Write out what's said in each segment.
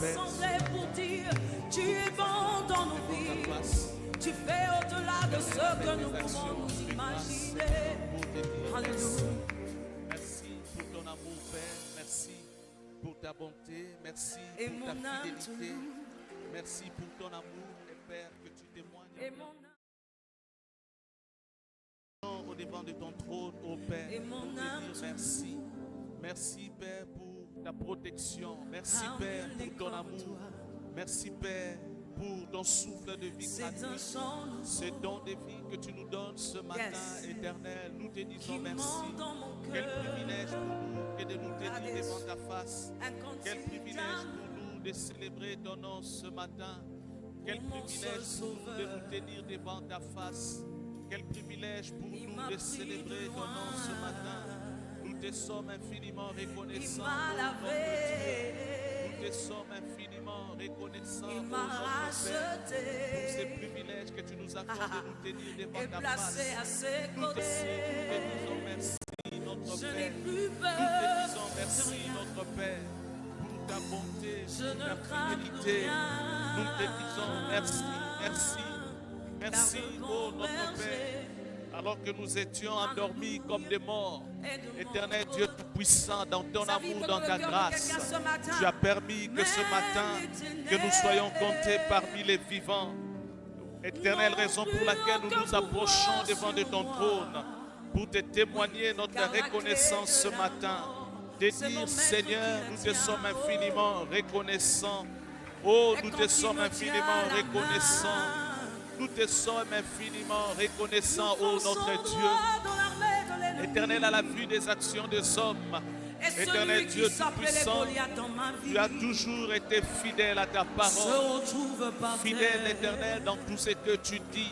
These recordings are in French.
rassemblés pour dire, tu es bon dans nos vies. Tu fais au-delà de ce que nous pouvons nous imaginer. Alléluia. Merci pour ton amour, Père. Merci pour ta bonté. Merci Et pour ta mon âme te fidélité. loue. Merci pour ton amour, et Père, que tu témoignes. Et mon âme, Au devant de ton trône, ô Père, Et mon pour te âme dire te merci. Merci, Père, pour ta protection. Merci, Père, pour ton amour. Merci, Père, pour ton souffle de vie c'est un gratuit. chant Ce don de vie que tu nous donnes ce matin, Yes. éternel. Nous te disons qui merci. monte dans mon Quel cœur. privilège pour nous que de nous tenir devant ta face. Quel privilège Incontestable. pour nous de célébrer ton nom ce matin. Quel Mon privilège seul pour nous de sauveur. nous tenir devant ta face. Quel privilège pour Il nous m'a de pris célébrer de ton nom ce loin. matin. Nous te sommes infiniment Il reconnaissants. m'a ô notre Dieu. lavé. Nous te sommes infiniment reconnaissants. Il ô m'a notre Père, pour ces racheté privilèges que tu nous accordes de nous tenir devant et ta placé face. à ses Nous te côtés. disons merci, notre Je n'ai Père. plus Nous te peur. disons merci, notre Père, pour ta bonté, Je pour ne ta crains plus fidélité. rien. Nous te disons merci, merci, merci, ô notre Père. Alors que nous étions endormis comme des morts, Éternel Dieu Tout-Puissant, dans ton amour, dans ta grâce, tu as permis que ce matin, que nous soyons comptés parmi les vivants. Éternelle raison pour laquelle nous nous approchons devant de ton trône pour te témoigner notre reconnaissance ce matin. De dire, Seigneur, nous te sommes infiniment reconnaissants. Oh, nous te sommes infiniment reconnaissants. Nous te sommes infiniment reconnaissants, ô notre Dieu. Éternel, à la vue des actions des hommes, Éternel Dieu Tout-Puissant, tu as toujours été fidèle à ta parole. Fidèle, Éternel, dans tout ce que tu dis.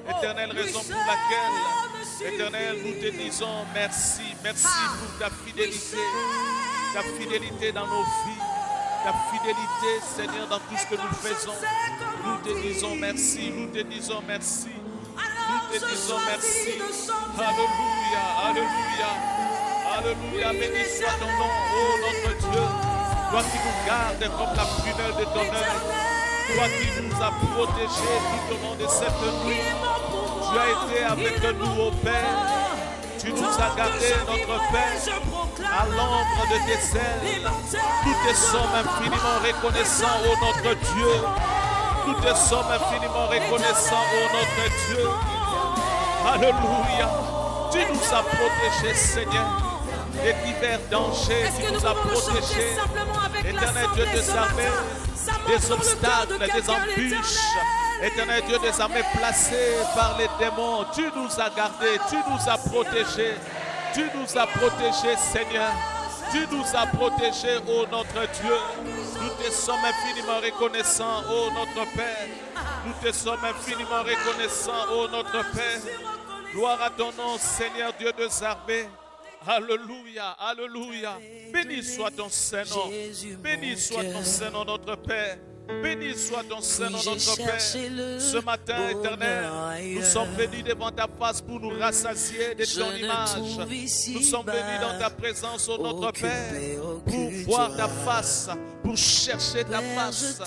Éternelle raison pour laquelle, Éternel, nous te disons merci. Merci pour ta fidélité dans nos vies, ta fidélité, Seigneur, dans tout ce que nous faisons. Nous te disons merci, nous te disons merci. Nous te disons merci. Alléluia, alléluia, alléluia. Béni soit ton nom, ô notre Dieu. Toi qui nous gardes comme la prunelle de ton œil. Toi qui nous as protégés tout au long de cette nuit. Tu as été avec nous, ô Père. Tu nous as gardés, notre Père, à l'ombre de tes ailes. Nous te sommes infiniment reconnaissants, ô notre Dieu. Nous te sommes infiniment reconnaissants, ô notre Dieu. Alléluia. Tu nous as protégés, Seigneur, des divers dangers. Tu nous as protégés, Éternel Dieu des armées, des obstacles, des embûches. Éternel Dieu des armées placées par les démons. Tu nous as gardés, tu nous as protégés. Tu nous as protégés, Seigneur. Tu nous as protégés, ô notre Dieu. Nous te sommes infiniment reconnaissants, ô notre Père. Nous te sommes infiniment reconnaissants, ô notre Père. Gloire à ton nom, Seigneur Dieu des armées. Alléluia, alléluia. Béni soit ton Saint-Nom. Béni soit ton Saint-Nom, notre Père. Béni soit ton Saint-Nom, notre Père. Ce matin, Éternel, nous sommes venus devant ta face pour nous rassasier de ton image. Nous sommes venus dans ta présence, ô notre Père, pour voir ta face, pour chercher ta face.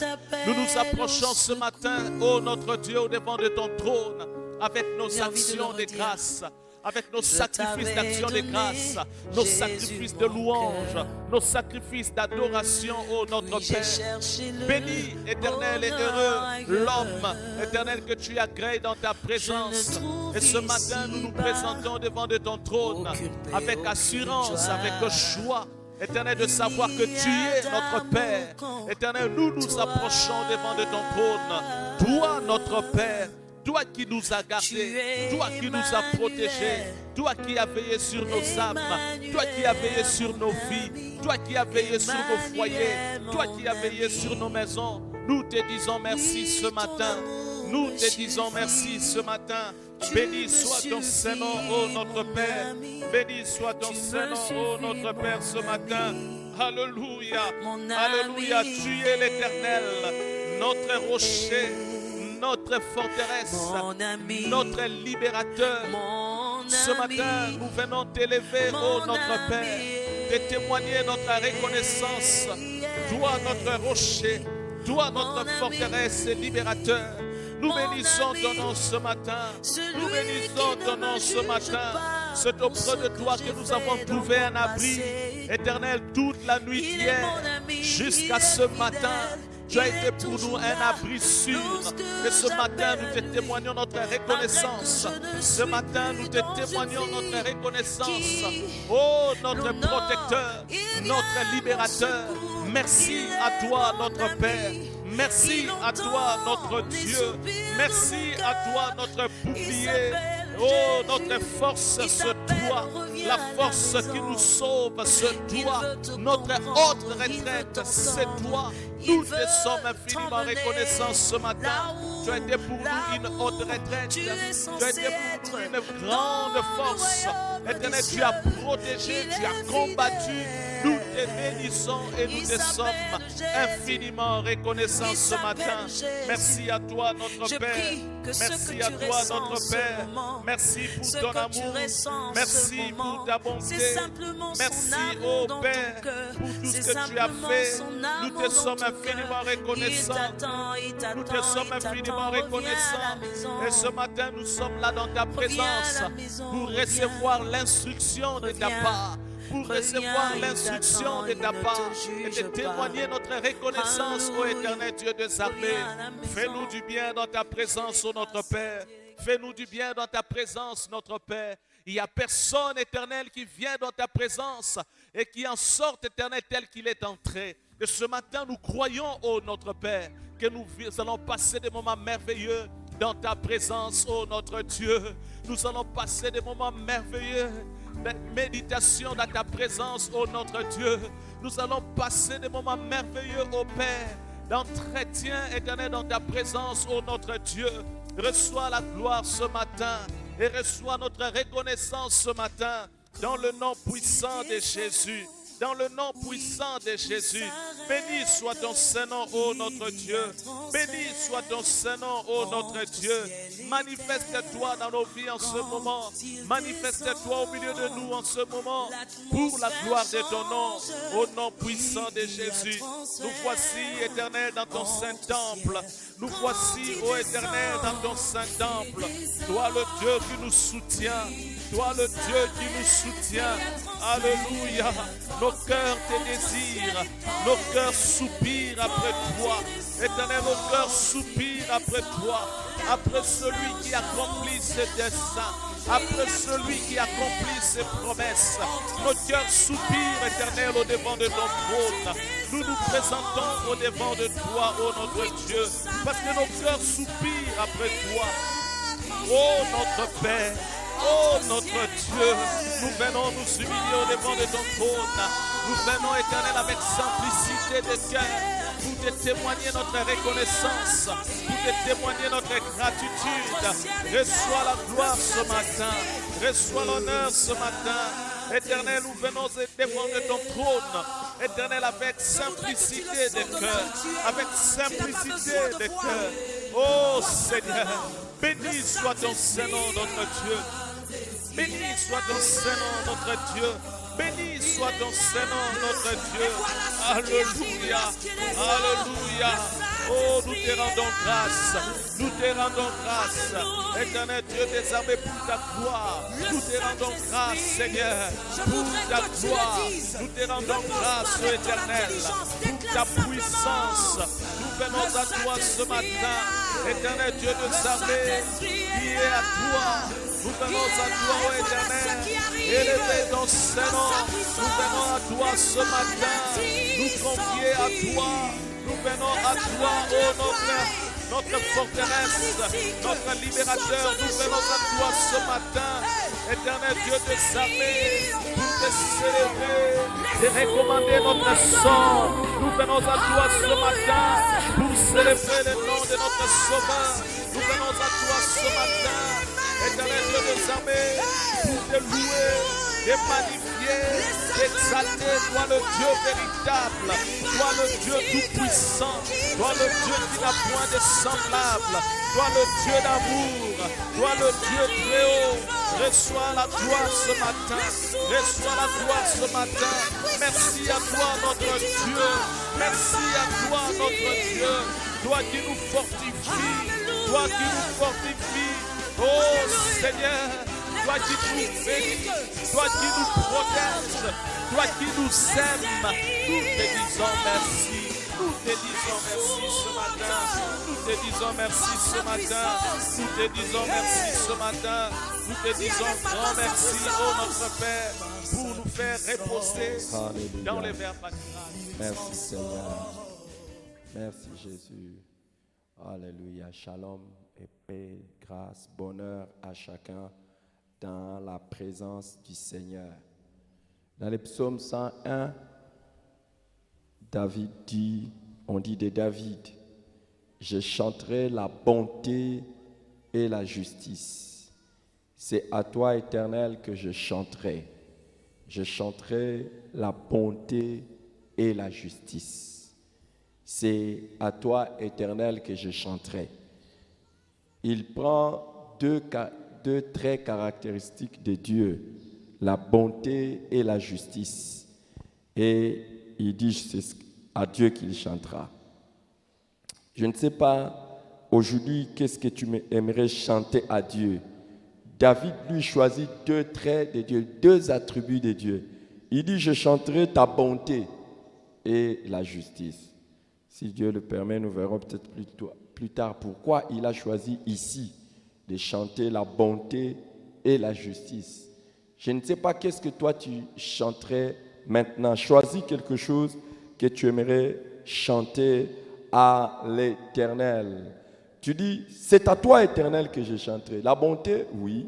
Nous nous approchons ce matin, ô notre Dieu, au devant de ton trône, avec nos actions de grâce, avec nos sacrifices d'action de grâce, nos sacrifices de louange, nos sacrifices d'adoration, ô notre Père. Béni, éternel et heureux, l'homme, éternel, que tu as créé dans ta présence. Et ce matin, nous nous présentons devant de ton trône avec assurance, avec joie. Éternel, de savoir que tu es notre Père. Éternel, nous nous approchons devant de ton trône. Toi, notre Père, toi qui nous as gardés, toi qui nous as protégés, toi qui as veillé sur nos âmes, toi qui as veillé sur nos vies, toi qui as veillé sur nos foyers, toi qui as veillé sur nos maisons. Nous te disons merci ce matin. Nous te disons merci ce matin. Béni soit ton Saint-Nom, ô notre Père. Béni soit ton Saint-Nom, ô notre Père, ce matin. Alléluia. Alléluia. Tu es l'Éternel, notre rocher, notre forteresse, notre libérateur. Ce matin, nous venons t'élever, ô notre Père. de témoigner notre reconnaissance. Toi, notre rocher, toi, notre forteresse et libérateur. Nous bénissons ton nom ce matin. Nous bénissons ton nom ce matin. C'est auprès de toi que nous avons trouvé un abri éternel toute la nuit d'hier jusqu'à ce matin. Tu as été pour nous un abri sûr. Et ce matin, nous te témoignons notre reconnaissance. Ce matin, nous te témoignons notre reconnaissance. Oh, notre protecteur, notre libérateur. Merci à toi, notre Père. Merci à toi, notre Dieu. Merci à toi, notre bouclier. Oh, notre force, c'est toi. La force qui nous sauve, c'est toi. Notre haute retraite, c'est toi. Nous te sommes infiniment reconnaissants ce matin. Tu as été pour nous une haute retraite. Tu as été pour nous une grande force. Éternel, tu as protégé, tu as combattu. Nous te bénissons et nous te sommes infiniment reconnaissants ce matin. Merci à toi, notre Père. Merci à toi, notre Père. Merci pour ton amour. Merci pour ta bonté. Merci, ô Père, pour tout ce que tu as fait. Nous te sommes infiniment reconnaissants. Nous te sommes infiniment reconnaissants. Et ce matin, nous sommes là dans ta présence pour recevoir l'instruction de ta part. Pour recevoir l'instruction de ta part et de témoigner notre reconnaissance, ô éternel Dieu des armées. Fais-nous du bien dans ta présence, ô notre Père. Fais-nous du bien dans ta présence, notre Père. Il n'y a personne, éternel, qui vient dans ta présence et qui en sorte, éternel, tel qu'il est entré. Et ce matin, nous croyons, ô notre Père, que nous allons passer des moments merveilleux dans ta présence, ô notre Dieu. Nous allons passer des moments merveilleux. Méditation dans ta présence, ô notre Dieu. Nous allons passer des moments merveilleux, ô Père, d'entretien éternel dans ta présence, ô notre Dieu. Reçois la gloire ce matin et reçois notre reconnaissance ce matin dans le nom puissant de Jésus. Dans le nom puissant de Jésus, béni soit ton Saint-Nom, ô notre Dieu. Béni soit ton Saint-Nom, ô notre Dieu. Manifeste-toi dans nos vies en ce moment. Manifeste-toi au milieu de nous en ce moment. Pour la gloire de ton nom, au nom puissant de Jésus. Nous voici, éternel, dans ton Saint-Temple. Nous voici, ô éternel, dans ton Saint-Temple. Toi, le Dieu qui nous soutient. Toi, le Dieu qui nous soutient. Alléluia. Nos cœurs te désirent. Nos cœurs soupirent après toi. Éternel, nos cœurs soupirent après toi. Après celui qui accomplit ses desseins. Après celui qui accomplit ses promesses. Nos cœurs soupirent, éternel, au devant de ton trône. Nous nous présentons au devant de toi, ô notre Dieu. Parce que nos cœurs soupirent après toi. Ô notre Père. Oh notre Dieu, nous venons nous humilier au devant de ton trône. Nous venons, éternel, avec simplicité de cœur pour te témoigner notre reconnaissance, pour te témoigner notre gratitude. Reçois la gloire ce matin, reçois l'honneur ce matin. Éternel, nous venons devant de ton trône. Éternel, avec simplicité de cœur, avec simplicité de cœur. Oh Seigneur, béni soit ton Saint-Nom, notre Dieu. Béni soit ton Saint-Nom, notre Dieu. Béni soit ton Saint-Nom, notre Dieu. Alléluia. Alléluia. Oh, nous te rendons grâce. Nous te rendons grâce. Éternel Dieu des armées, pour ta gloire. Nous te rendons grâce, Seigneur, pour ta gloire. Nous te rendons grâce, Éternel, pour ta puissance. Nous venons à toi ce matin. Éternel Dieu des armées, qui est à toi. Nous venons à toi, ô Éternel, élever ton Saint-Nom. Nous venons à toi ce matin, nous confier à toi. Nous venons à toi, ô notre forteresse, notre libérateur. Nous venons à toi ce matin, éternel Dieu des armées, pour te célébrer et recommander notre sang. Nous venons à toi ce matin pour célébrer le nom de notre Sauveur. Nous venons à toi ce matin, éternel Dieu des armées, pour te louer, te magnifier, t'exalter. Toi le Dieu véritable, toi le Dieu tout-puissant, toi le Dieu qui n'a point de semblable, toi le Dieu d'amour, toi le Dieu très haut. Reçois la gloire ce matin, reçois la gloire ce matin, merci à toi notre Dieu. Merci à toi notre Dieu. Toi qui nous fortifie. Toi qui nous fortifie. Oh Seigneur, toi qui nous bénis. Toi qui nous protèges. Toi qui nous aimes. Nous te disons merci. Nous te disons merci ce matin. Nous te disons merci ce matin. Nous te disons merci ce matin. Nous te disons grand merci, oh notre Père, pour nous faire reposer Alléluia. dans les verts pâturages. Merci Seigneur. Merci Jésus. Alléluia. Shalom et paix, grâce, bonheur à chacun dans la présence du Seigneur. Dans le psaume 101, David dit, on dit de David, je chanterai la bonté et la justice. C'est à toi, Éternel, que je chanterai. Je chanterai la bonté et la justice. C'est à toi, Éternel, que je chanterai. Il prend deux traits caractéristiques de Dieu, la bonté et la justice. Et il dit, c'est à Dieu qu'il chantera. Je ne sais pas, aujourd'hui, qu'est-ce que tu aimerais chanter à Dieu? David, lui, choisit deux traits de Dieu, deux attributs de Dieu. Il dit, je chanterai ta bonté et la justice. Si Dieu le permet, nous verrons peut-être plus tard pourquoi il a choisi ici de chanter la bonté et la justice. Je ne sais pas qu'est-ce que toi tu chanterais maintenant. Choisis quelque chose que tu aimerais chanter à l'Éternel. Tu dis, c'est à toi, Éternel, que je chanterai. La bonté, oui.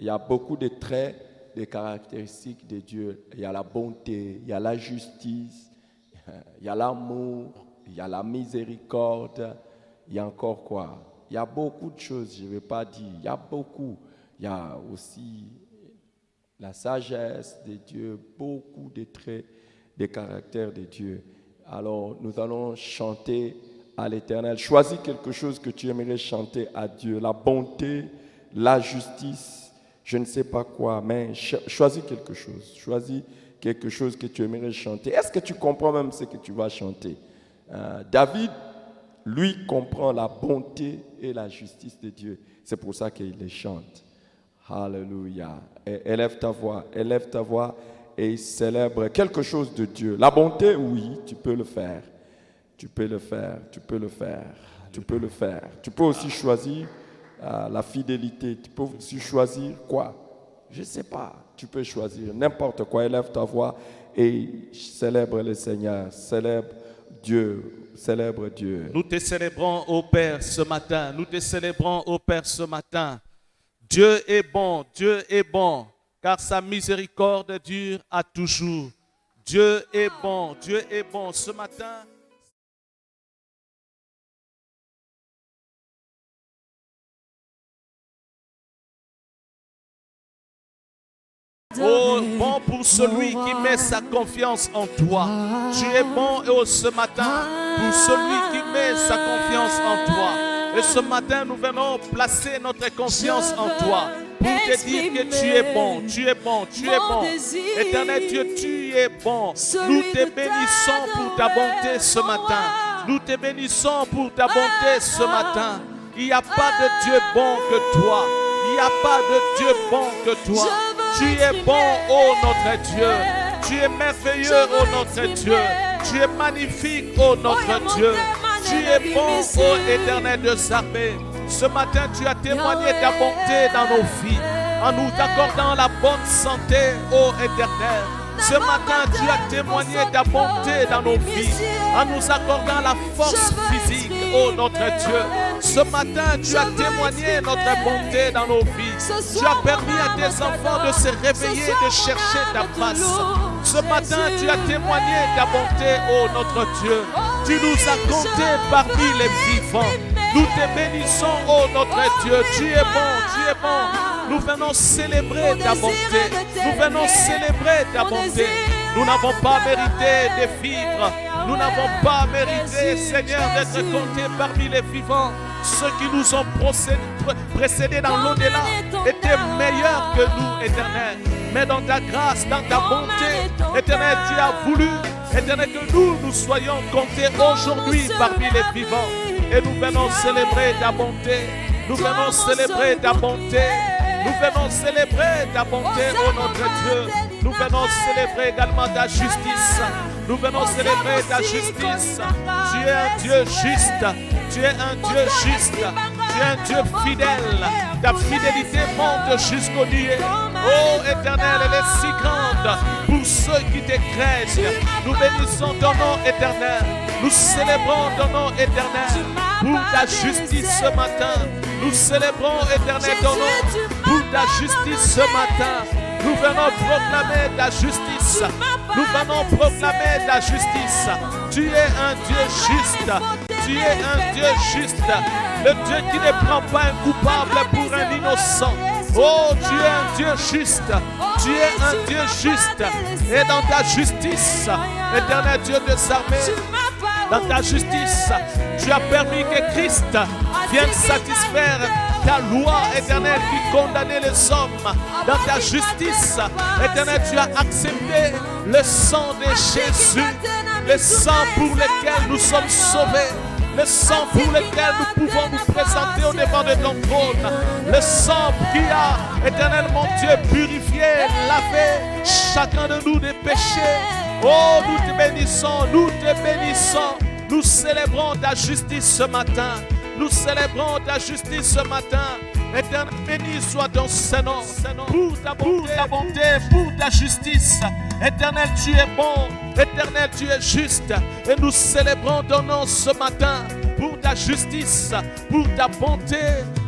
Il y a beaucoup de traits, de caractéristiques de Dieu. Il y a la bonté, il y a la justice, il y a l'amour, il y a la miséricorde. Il y a encore quoi? Il y a beaucoup de choses, je ne vais pas dire. Il y a beaucoup. Il y a aussi la sagesse de Dieu, beaucoup de traits, de caractères de Dieu. Alors, nous allons chanter à l'Éternel. Choisis quelque chose que tu aimerais chanter à Dieu. La bonté, la justice, je ne sais pas quoi, mais choisis quelque chose. Choisis quelque chose que tu aimerais chanter. Est-ce que tu comprends même ce que tu vas chanter? David, lui, comprend la bonté et la justice de Dieu. C'est pour ça qu'il les chante. Alléluia. Élève ta voix et célèbre quelque chose de Dieu. La bonté, oui, tu peux le faire. Tu peux le faire. Tu peux aussi choisir la fidélité. Tu peux aussi choisir quoi? Je ne sais pas. Tu peux choisir n'importe quoi. Élève ta voix et célèbre le Seigneur. Célèbre Dieu. Nous te célébrons, ô Père, ce matin. Nous te célébrons, ô Père, ce matin. Dieu est bon, car sa miséricorde dure à toujours. Dieu est bon ce matin. Oh, bon pour celui qui met sa confiance en toi. Tu es bon ce matin pour celui qui met sa confiance en toi. Et ce matin, nous venons placer notre confiance en toi pour te dire que tu es bon. Éternel Dieu, tu es bon. Nous te bénissons pour ta bonté ce matin. Nous te bénissons pour ta bonté ce matin. Il n'y a pas de Dieu bon que toi. Il n'y a pas de Dieu bon que toi. Tu es bon, ô notre Dieu. Tu es merveilleux, ô notre Dieu. Tu es magnifique, ô notre Dieu. Tu es bon, ô Éternel de armées. Ce matin, tu as témoigné ta bonté dans nos vies, en nous accordant la bonne santé, ô Éternel. Ce matin, tu as témoigné ta bonté dans nos vies, en nous accordant la force physique, ô notre Dieu. Ce matin, tu as témoigné notre bonté dans nos vies. Tu as permis à tes enfants de se réveiller, de chercher ta face. Ce matin, tu as témoigné ta bonté, ô notre Dieu. Tu nous as comptés parmi les vivants. Nous te bénissons, ô notre Dieu. Tu es bon. Nous venons célébrer ta bonté. Nous venons célébrer ta bonté. Nous n'avons pas mérité de vivre. Nous n'avons pas mérité, Seigneur, d'être comptés parmi les vivants. Ceux qui nous ont précédés dans l'au-delà étaient meilleurs que nous, Éternel. mais dans ta grâce, dans ta bonté, Éternel, tu as voulu, Éternel, que nous soyons comptés aujourd'hui parmi les vivants. Et nous venons célébrer ta bonté. Nous venons célébrer ta bonté. Nous venons célébrer ta bonté, ô notre Dieu. Nous venons célébrer également ta justice. Nous venons célébrer ta justice. Tu es un Dieu juste. Tu es un Dieu juste. Tu es un Dieu fidèle. Ta fidélité monte jusqu'au nuée. Oh Éternel, elle est si grande pour ceux qui te craignent. Nous bénissons ton nom éternel. Nous célébrons ton nom éternel pour ta justice ce matin. Nous célébrons éternel ton nom pour ta justice ce matin. Nous venons proclamer ta justice. Nous venons proclamer ta justice. Tu es un Dieu juste. Tu es un Dieu juste. Le Dieu qui ne prend pas un coupable pour un innocent. Oh, tu es un Dieu juste. Tu es un Dieu juste. Et dans ta justice, éternel Dieu des armées, dans ta justice, tu as permis que Christ vienne satisfaire ta loi éternelle qui condamnait les hommes. Dans ta justice, éternel, tu as accepté le sang de Jésus, le sang pour lequel nous sommes sauvés. Le sang pour lequel nous pouvons nous présenter au devant de ton trône. Le sang qui a, éternel mon Dieu, purifié, lavé chacun de nous des péchés. Oh, nous te bénissons, nous te bénissons. Nous célébrons ta justice ce matin. Nous célébrons ta justice ce matin. Éternel, béni soit ton Saint-Nom pour ta bonté, pour ta justice. Éternel, tu es bon. Éternel, tu es juste. Et nous célébrons ton nom ce matin pour ta justice, pour ta bonté.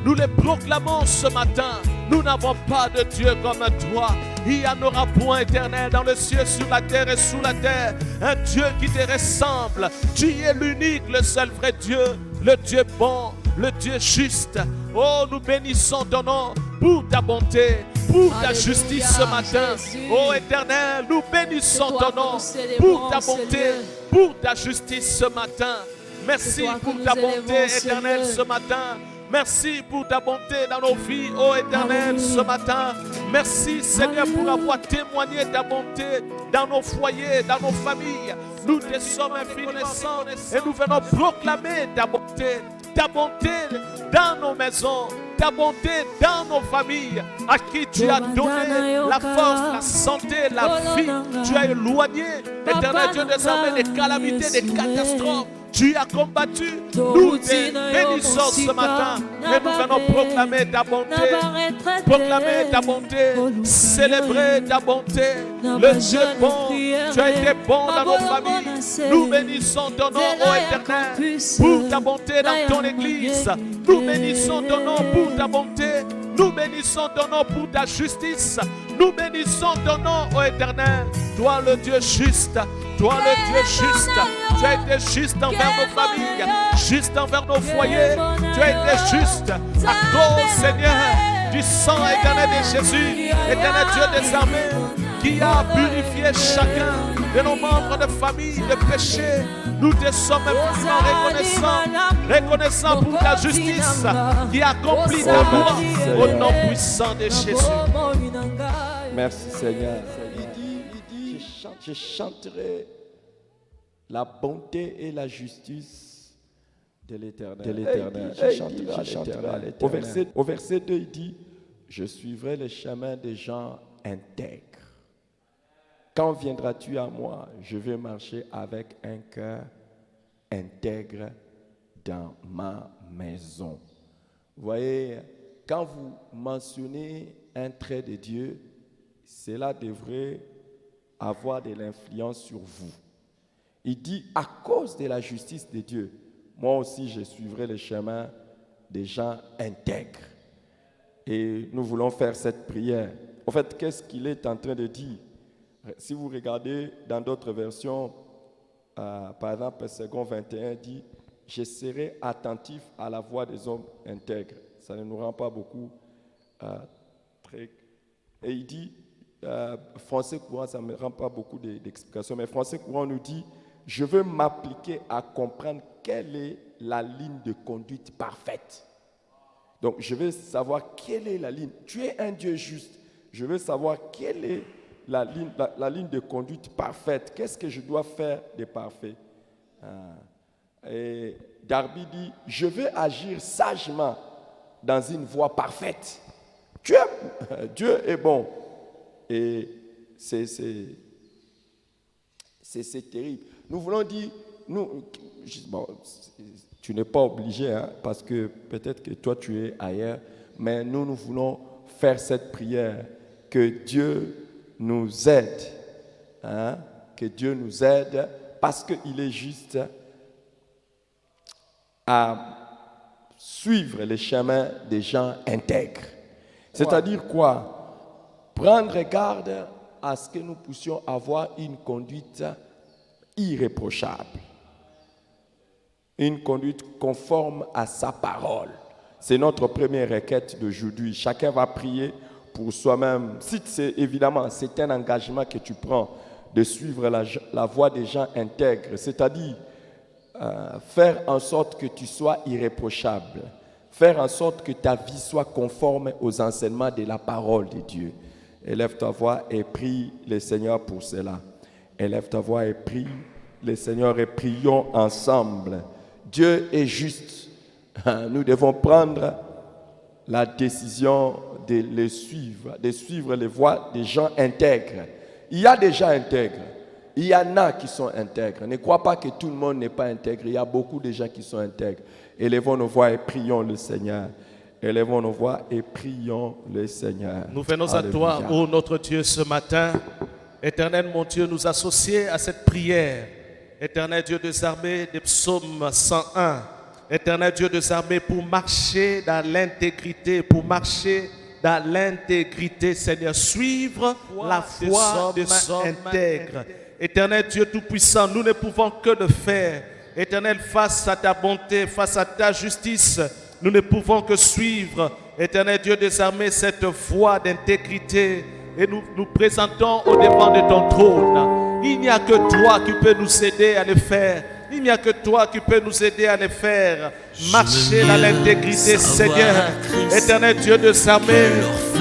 Nous les proclamons ce matin. Nous n'avons pas de Dieu comme toi. Il n'y en aura point, éternel, dans le ciel, sur la terre et sous la terre. Un Dieu qui te ressemble. Tu es l'unique, le seul vrai Dieu. Le Dieu bon, le Dieu juste. Oh, nous bénissons ton nom pour ta bonté, pour ta justice ce matin. Oh éternel, nous bénissons ton nom pour ta bonté, pour ta justice ce matin. Merci pour ta bonté éternelle ce matin. Merci pour ta bonté dans nos vies, oh éternel, ce matin. Merci Seigneur pour avoir témoigné ta bonté dans nos foyers, dans nos familles. Nous te sommes infiniment et nous venons proclamer ta bonté dans nos maisons, ta bonté dans nos familles, à qui tu as donné la force, la santé, la vie. Tu as éloigné, éternel Dieu des armées, des calamités, des catastrophes. Tu as combattu, nous te bénissons ce matin et nous venons proclamer ta bonté, célébrer ta bonté. Le Dieu bon, tu as été bon dans nos familles. Nous bénissons ton nom, ô éternel, pour ta bonté dans ton église. Nous bénissons ton nom pour ta bonté. Nous bénissons ton nom pour ta justice. Nous bénissons ton nom, ô éternel. Toi le Dieu juste, toi le Dieu juste. Tu as été juste envers nos familles, juste envers nos foyers. Tu as été juste à cause, Seigneur, du sang éternel de Jésus, éternel Dieu des armées, qui a purifié chacun de nos membres de famille de péché. Nous te sommes reconnaissants pour ta justice qui accomplit ta loi au nom puissant de Jésus. Merci Seigneur. Il dit, je chanterai la bonté et la justice de l'Éternel. Je chanterai à l'Éternel. Au verset 2, il dit, je suivrai les chemins des gens intègres. Quand viendras-tu à moi? Je vais marcher avec un cœur intègre dans ma maison. Vous voyez, quand vous mentionnez un trait de Dieu, cela devrait avoir de l'influence sur vous. Il dit, à cause de la justice de Dieu, moi aussi je suivrai le chemin des gens intègres. Et nous voulons faire cette prière. En fait, qu'est-ce qu'il est en train de dire? Si vous regardez dans d'autres versions, par exemple, 2 21 dit, je serai attentif à la voix des hommes intègres. Ça ne nous rend pas beaucoup très... Et il dit, français courant, ça ne me rend pas beaucoup d'explications, mais français courant nous dit, je veux m'appliquer à comprendre quelle est la ligne de conduite parfaite. Donc, je veux savoir quelle est la ligne. Tu es un Dieu juste. Je veux savoir quelle est la ligne de conduite parfaite. Qu'est-ce que je dois faire de parfait? Et Darby dit, je veux agir sagement dans une voie parfaite. Dieu est bon. Et c'est terrible. Nous voulons dire, tu n'es pas obligé, hein, parce que peut-être que toi tu es ailleurs, mais nous voulons faire cette prière, que Dieu nous aide, hein, que Dieu nous aide, parce qu'il est juste à suivre les chemins des gens intègres. C'est-à-dire quoi? Prendre garde à ce que nous puissions avoir une conduite irréprochable. Une conduite conforme à sa parole. C'est notre première requête d'aujourd'hui. Chacun va prier pour soi-même. Si c'est un engagement que tu prends de suivre la voie des gens intègres, c'est-à-dire faire en sorte que tu sois irréprochable, faire en sorte que ta vie soit conforme aux enseignements de la parole de Dieu. Élève ta voix et prie le Seigneur pour cela. Élève ta voix et prie le Seigneur et prions ensemble. Dieu est juste. Nous devons prendre la décision de suivre les voies des gens intègres. Il y a des gens intègres. Il y en a qui sont intègres. Ne crois pas que tout le monde n'est pas intègre. Il y a beaucoup de gens qui sont intègres. Élevons nos voix et prions le Seigneur. Élevons nos voix et prions le Seigneur. Nous venons à toi, ô notre Dieu, ce matin. Éternel, mon Dieu, nous associer à cette prière. Éternel Dieu des armées, des psaumes 101. Éternel Dieu des armées, pour marcher dans l'intégrité, Seigneur, suivre la foi des hommes intègres. Éternel Dieu Tout-Puissant, nous ne pouvons que le faire. Éternel, face à ta bonté, face à ta justice, nous ne pouvons que suivre, Éternel Dieu des armées, cette voie d'intégrité. Et nous nous présentons au devant de ton trône. Il n'y a que toi qui peux nous aider à le faire. Il n'y a que toi qui peux nous aider à le faire. Marcher dans l'intégrité, Seigneur. Éternel Dieu des armées,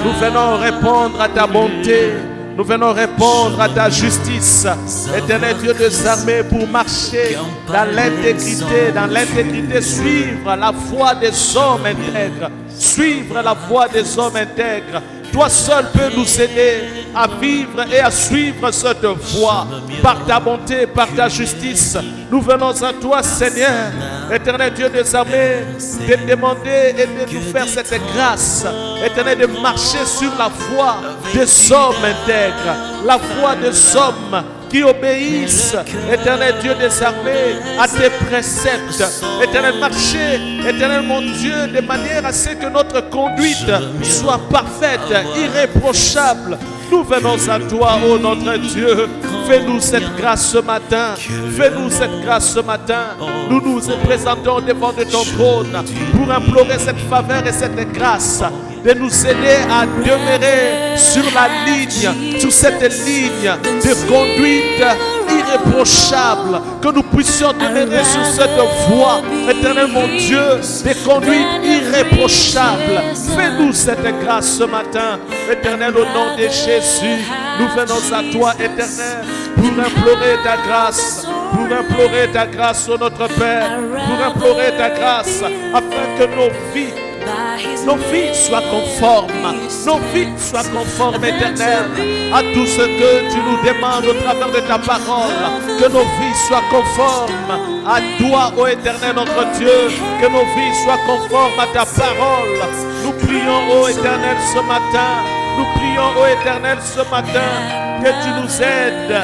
nous venons répondre à ta bonté. Nous venons répondre à ta justice, Éternel Dieu des armées, pour marcher dans l'intégrité, suivre la voie des hommes intègres, suivre la voie des hommes intègres. Toi seul peux nous aider à vivre et à suivre cette voie par ta bonté, par ta justice. Nous venons à toi, Seigneur, Éternel Dieu des armées, de demander et de nous faire cette grâce, Éternel, de marcher sur la voie des hommes intègres, la voie des hommes qui obéissent, Éternel Dieu des armées, à tes préceptes. Éternel, marcher, Éternel mon Dieu, de manière à ce que notre conduite soit parfaite, irréprochable. Nous venons à toi, ô notre Dieu. Fais-nous cette grâce ce matin. Fais-nous cette grâce ce matin. Nous nous présentons devant de ton trône pour implorer cette faveur et cette grâce de nous aider à demeurer sur la ligne, sur cette ligne de conduite irréprochable, que nous puissions demeurer sur cette voie, Éternel mon Dieu, de conduite irréprochable. Fais-nous cette grâce ce matin, Éternel, au nom de Jésus. Nous venons à toi, Éternel, pour implorer ta grâce, ô notre Père, pour implorer ta grâce, afin que nos vies soient conformes, Éternel, à tout ce que tu nous demandes au travers de ta parole. Que nos vies soient conformes à toi, ô Éternel, notre Dieu. Que nos vies soient conformes à ta parole. Nous prions, ô Éternel, ce matin. Que tu nous aides à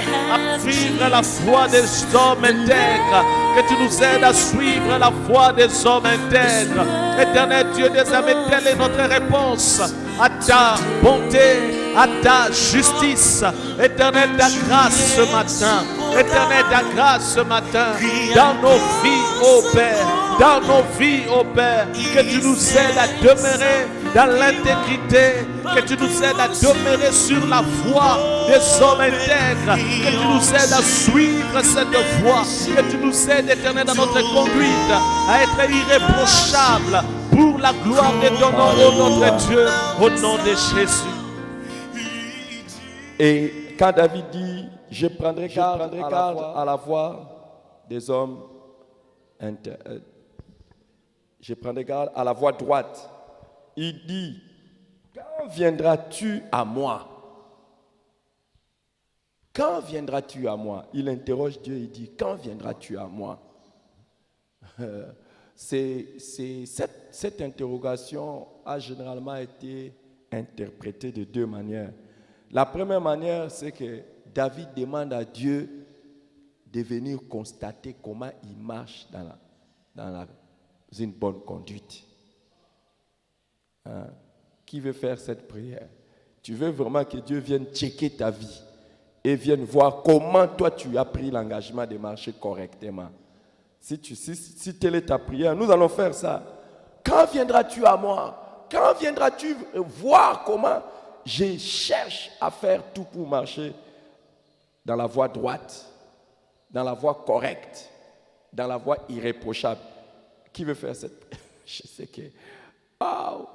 suivre la voie des hommes intègres. Que tu nous aides à suivre la voie des hommes intègres. Éternel Dieu des armées, telle est notre réponse à ta bonté, à ta justice. Éternel, ta grâce ce matin. Éternel, ta grâce ce matin. Dans nos vies, ô Père, que tu nous aides à demeurer dans l'intégrité, que tu nous aides à demeurer sur la voie des hommes intègres, que tu nous aides à suivre cette voie, que tu nous aides, Éternel, dans notre conduite, à être irréprochable pour la gloire de ton nom, ô notre Dieu, au nom de Jésus. Et quand David dit, je prendrai garde à la voix des hommes, je prendrai garde à la voix droite, il dit, quand viendras-tu à moi? Quand viendras-tu à moi? Il interroge Dieu, il dit, quand viendras-tu à moi? Cette interrogation a généralement été interprétée de deux manières. La première manière, c'est que David demande à Dieu de venir constater comment il marche dans une bonne conduite. Qui veut faire cette prière? Tu veux vraiment que Dieu vienne checker ta vie et vienne voir comment toi tu as pris l'engagement de marcher correctement. Si telle est ta prière, nous allons faire ça. Quand viendras-tu à moi? Quand viendras-tu voir comment je cherche à faire tout pour marcher dans la voie droite, dans la voie correcte, dans la voie irréprochable? Qui veut faire cette prière? Je sais que... Oh.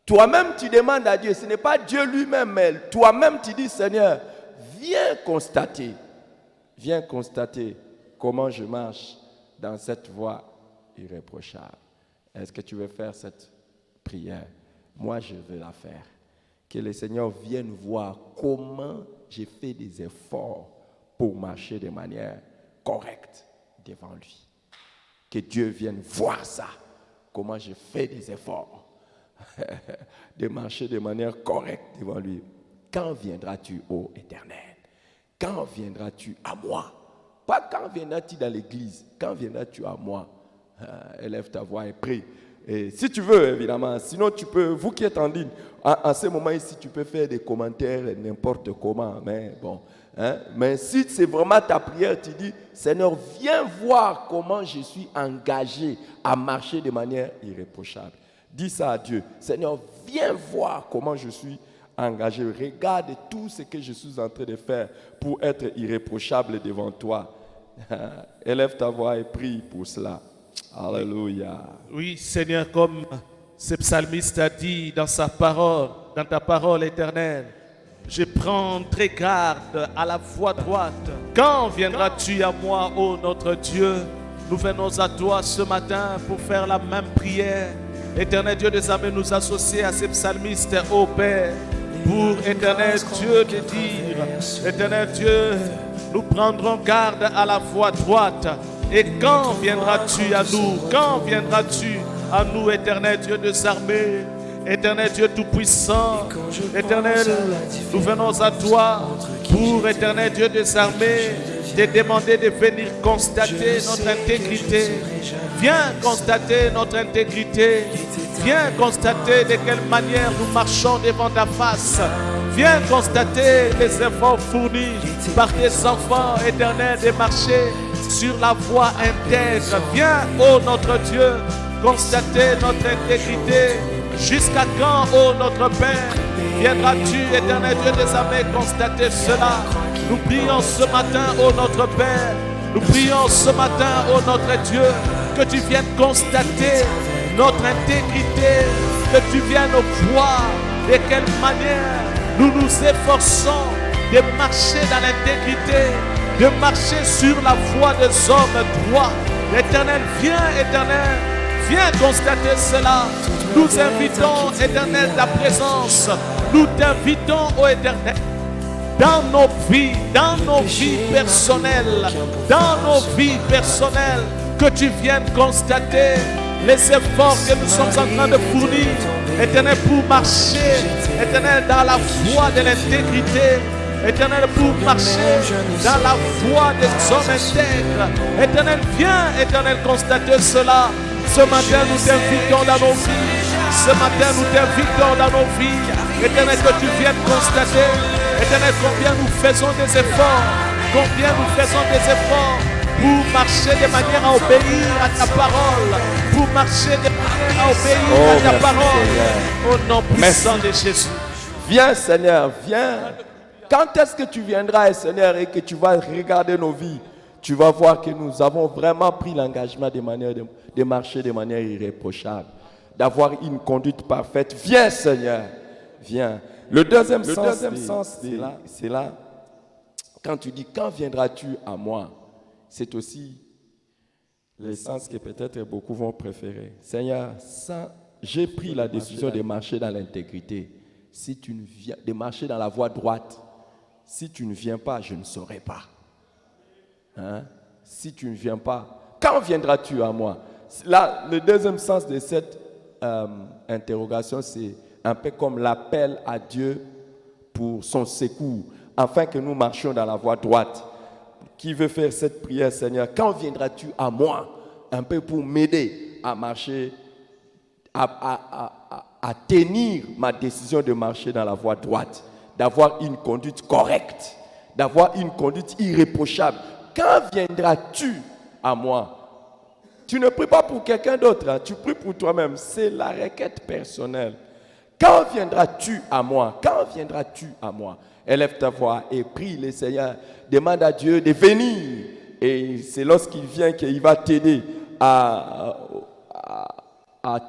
Toi-même tu demandes à Dieu, ce n'est pas Dieu lui-même, mais toi-même tu dis, Seigneur, viens constater comment je marche dans cette voie irréprochable. Est-ce que tu veux faire cette prière? Moi, je veux la faire. Que le Seigneur vienne voir comment j'ai fait des efforts pour marcher de manière correcte devant lui. Que Dieu vienne voir ça, comment j'ai fait des efforts de marcher de manière correcte devant lui. Quand viendras-tu, ô Éternel? Quand viendras-tu à moi? Pas quand viendras-tu dans l'église, quand viendras-tu à moi? Élève ta voix et prie. Et si tu veux, évidemment, sinon tu peux, vous qui êtes en ligne, en ce moment ici, tu peux faire des commentaires n'importe comment, mais bon. Mais si c'est vraiment ta prière, tu dis, Seigneur, viens voir comment je suis engagé à marcher de manière irréprochable. Dis ça à Dieu. Seigneur, viens voir comment je suis engagé. Regarde tout ce que je suis en train de faire pour être irréprochable devant toi. Élève ta voix et prie pour cela. Alléluia. Oui, Seigneur, comme ce psalmiste a dit dans sa parole, dans ta parole éternelle, je prendrai garde à la voie droite. Quand viendras-tu à moi, ô notre Dieu? Nous venons à toi ce matin pour faire la même prière. Éternel Dieu des armées, nous associer à ces psalmistes, ô Père, pour éternel Dieu de dire, éternel Dieu, nous prendrons garde à la voie droite. Et quand viendras-tu à nous? Quand viendras-tu à nous, éternel Dieu des armées? Éternel Dieu Tout-Puissant, éternel, nous venons à toi pour, éternel Dieu des armées, te demander de venir constater notre intégrité. Viens constater notre intégrité. Viens constater de quelle manière nous marchons devant ta face. Viens constater les efforts fournis par tes enfants éternels de marcher sur la voie intègre. Viens, ô notre Dieu, constater notre intégrité. Jusqu'à quand, ô notre Père, viendras-tu, éternel Dieu des armées, constater cela? Nous prions ce matin, ô notre Père. Nous prions ce matin, ô notre Dieu, que tu viennes constater notre intégrité, que tu viennes voir de quelle manière nous nous efforçons de marcher dans l'intégrité, de marcher sur la voie des hommes droits. Éternel, viens constater cela. Nous invitons, éternel, ta présence. Nous t'invitons, ô éternel, dans nos vies personnelles, que tu viennes constater les efforts que nous sommes en train de fournir, éternel, pour marcher, éternel, dans la voie de l'intégrité, éternel, pour marcher dans la voie des hommes intègres. Éternel, viens, éternel, constater cela. Ce matin, nous t'invitons dans nos vies. Ce matin, nous t'invitons dans nos vies. Éternel, que tu viennes constater, éternel, combien nous faisons des efforts, pour marcher de manière à obéir à ta parole, pour marcher de manière à obéir à ta parole. Au nom puissant de Jésus. Viens, Seigneur, viens. Quand est-ce que tu viendras, Seigneur, et que tu vas regarder nos vies? Tu vas voir que nous avons vraiment pris l'engagement de marcher de manière irréprochable, d'avoir une conduite parfaite. Viens, Seigneur, viens. Le deuxième sens, c'est là, quand tu dis, quand viendras-tu à moi? C'est aussi le sens que peut-être beaucoup vont préférer. Seigneur, j'ai pris la décision de marcher dans l'intégrité. Si tu ne viens, de marcher dans la voie droite. Si tu ne viens pas, je ne saurai pas. Hein? Si tu ne viens pas, quand viendras-tu à moi? Là, le deuxième sens de cette interrogation, c'est un peu comme l'appel à Dieu pour son secours, afin que nous marchions dans la voie droite. Qui veut faire cette prière, Seigneur? Quand viendras-tu à moi? Un peu pour m'aider à marcher, à tenir ma décision de marcher dans la voie droite, d'avoir une conduite correcte, d'avoir une conduite irréprochable. Quand viendras-tu à moi? Tu ne pries pas pour quelqu'un d'autre, hein? Tu pries pour toi-même. C'est la requête personnelle. Quand viendras-tu à moi? Quand viendras-tu à moi? Élève ta voix et prie le Seigneur. Demande à Dieu de venir. Et c'est lorsqu'il vient qu'il va t'aider à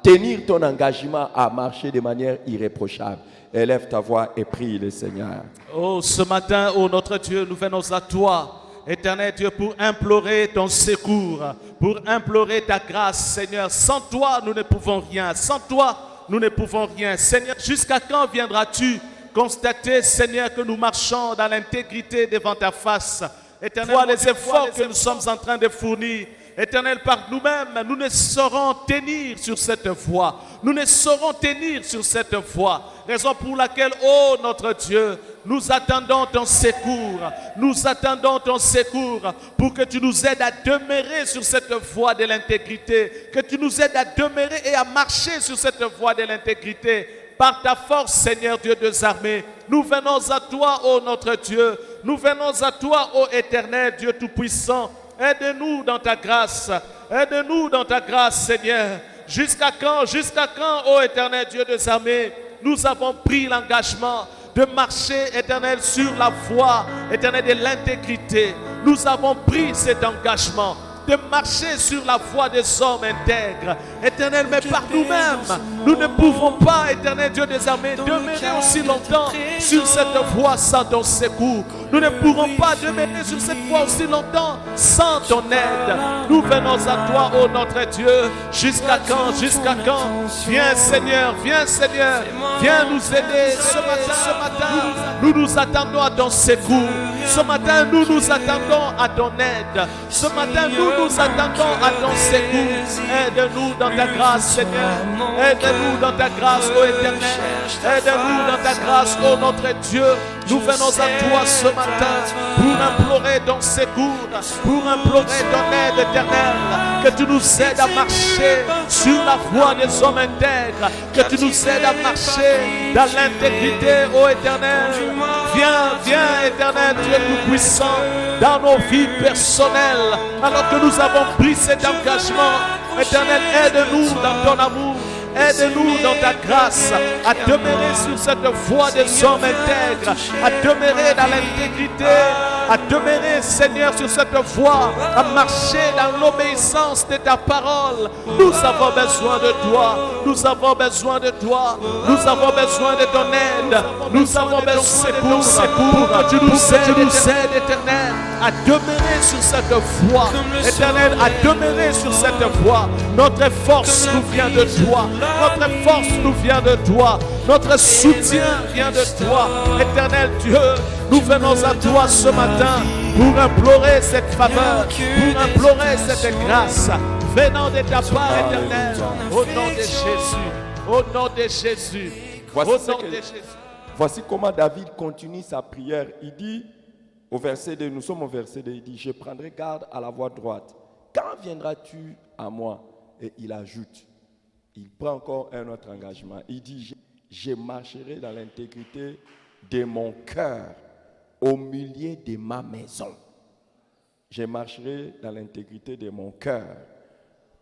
tenir ton engagement à marcher de manière irréprochable. Élève ta voix et prie le Seigneur. Oh, ce matin, oh notre Dieu, nous venons à toi, éternel Dieu, pour implorer ton secours, pour implorer ta grâce, Seigneur. Sans toi, nous ne pouvons rien. Sans toi, nous ne pouvons rien. Seigneur, jusqu'à quand viendras-tu constater, Seigneur, que nous marchons dans l'intégrité devant ta face? Éternel, les efforts que nous sommes en train de fournir, Éternel, par nous-mêmes, nous ne saurons tenir sur cette voie. Nous ne saurons tenir sur cette voie. Raison pour laquelle, oh notre Dieu, nous attendons ton secours. Nous attendons ton secours pour que tu nous aides à demeurer sur cette voie de l'intégrité. Que tu nous aides à demeurer et à marcher sur cette voie de l'intégrité. Par ta force, Seigneur Dieu des armées, nous venons à toi, ô notre Dieu. Nous venons à toi, ô éternel Dieu Tout-Puissant. Aide-nous dans ta grâce. Aide-nous dans ta grâce, Seigneur. Jusqu'à quand, ô éternel Dieu des armées, nous avons pris l'engagement de marcher, éternel, sur la voie, éternel, de l'intégrité. Nous avons pris cet engagement de marcher sur la voie des hommes intègres. Éternel, mais par nous-mêmes, nous ne pouvons pas, éternel Dieu des armées, demeurer aussi longtemps sur cette voie sans ton secours. Nous ne pourrons pas demeurer sur cette voie aussi longtemps sans ton aide. Nous venons à toi, ô notre Dieu. Jusqu'à quand? Jusqu'à quand? Viens Seigneur, viens Seigneur. Viens nous aider ce matin. Nous nous attendons à ton secours. Ce matin, nous nous attendons à ton aide. Ce matin, nous nous attendons à ton secours. Aide-nous dans ta grâce, Seigneur. Aide-nous dans ta grâce, ô éternel. Aide-nous dans ta grâce, ô notre Dieu. Nous venons à toi ce matin pour implorer ton secours, pour implorer ton aide éternelle. Que tu nous aides à marcher sur la voie des hommes intègres. Que tu nous aides à marcher dans l'intégrité, ô éternel. Viens, éternel Dieu Tout-Puissant, dans nos vies personnelles. Alors que nous avons pris cet engagement, éternel, aide-nous dans ton amour. Aide-nous dans ta grâce à demeurer sur cette voie des hommes intègres, à demeurer dans l'intégrité, à demeurer, Seigneur, sur cette voie, à marcher dans l'obéissance de ta parole. Nous avons besoin de toi, nous avons besoin de toi, nous avons besoin de ton aide, nous avons besoin de ton secours, pour que tu nous aides, éternel, à demeurer sur cette voie, éternel, à demeurer sur cette voie. Notre force nous vient de toi. Notre force nous vient de toi. Notre soutien vient de toi. Éternel Dieu, nous venons à toi ce matin pour implorer cette faveur, pour implorer cette grâce venant de ta part, éternel. Au nom de Jésus. Au nom de Jésus. Au nom de Jésus. Voici comment David continue sa prière. Il dit, au verset 2, nous sommes au verset 2, il dit, je prendrai garde à la voie droite. Quand viendras-tu à moi? Et il ajoute, il prend encore un autre engagement. Il dit, je marcherai dans l'intégrité de mon cœur au milieu de ma maison. Je marcherai dans l'intégrité de mon cœur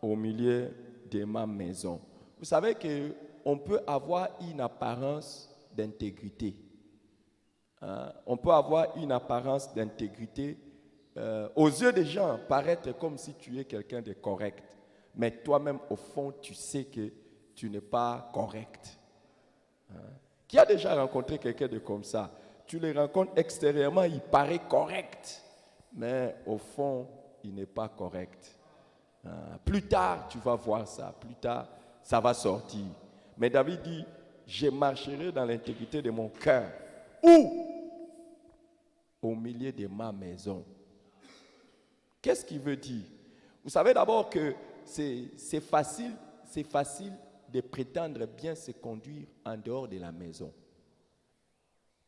au milieu de ma maison. Vous savez qu'on peut avoir une apparence d'intégrité. On peut avoir une apparence d'intégrité aux yeux des gens, paraître comme si tu es quelqu'un de correct. Mais toi-même, au fond, tu sais que tu n'es pas correct. Qui a déjà rencontré quelqu'un de comme ça? Tu le rencontres extérieurement, il paraît correct, mais au fond, il n'est pas correct. Plus tard, tu vas voir ça. Plus tard, ça va sortir. Mais David dit, je marcherai dans l'intégrité de mon cœur. Où? Au milieu de ma maison. Qu'est-ce qu'il veut dire? Vous savez d'abord que c'est facile de prétendre bien se conduire en dehors de la maison.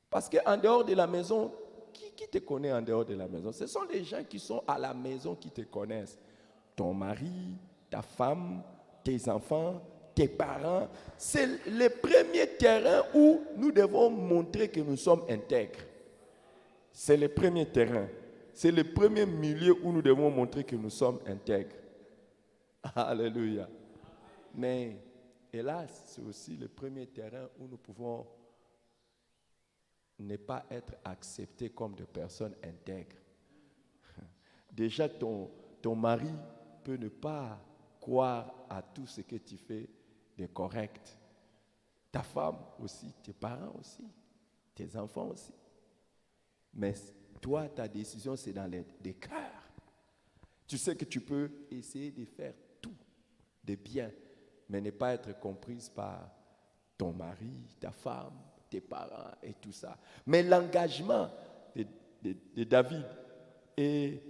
Parce qu'en dehors de la maison, qui te connaît en dehors de la maison? Ce sont les gens qui sont à la maison qui te connaissent. Ton mari, ta femme, tes enfants, tes parents. C'est le premier terrain où nous devons montrer que nous sommes intègres. C'est le premier terrain. C'est le premier milieu où nous devons montrer que nous sommes intègres. Alléluia. Mais hélas, c'est aussi le premier terrain où nous pouvons ne pas être acceptés comme des personnes intègres. Déjà, ton mari peut ne pas croire à tout ce que tu fais de correct. Ta femme aussi, tes parents aussi, tes enfants aussi. Mais toi, ta décision, c'est dans les cœurs. Tu sais que tu peux essayer de faire tout de bien, mais ne pas être comprise par ton mari, ta femme, tes parents et tout ça. Mais l'engagement de David est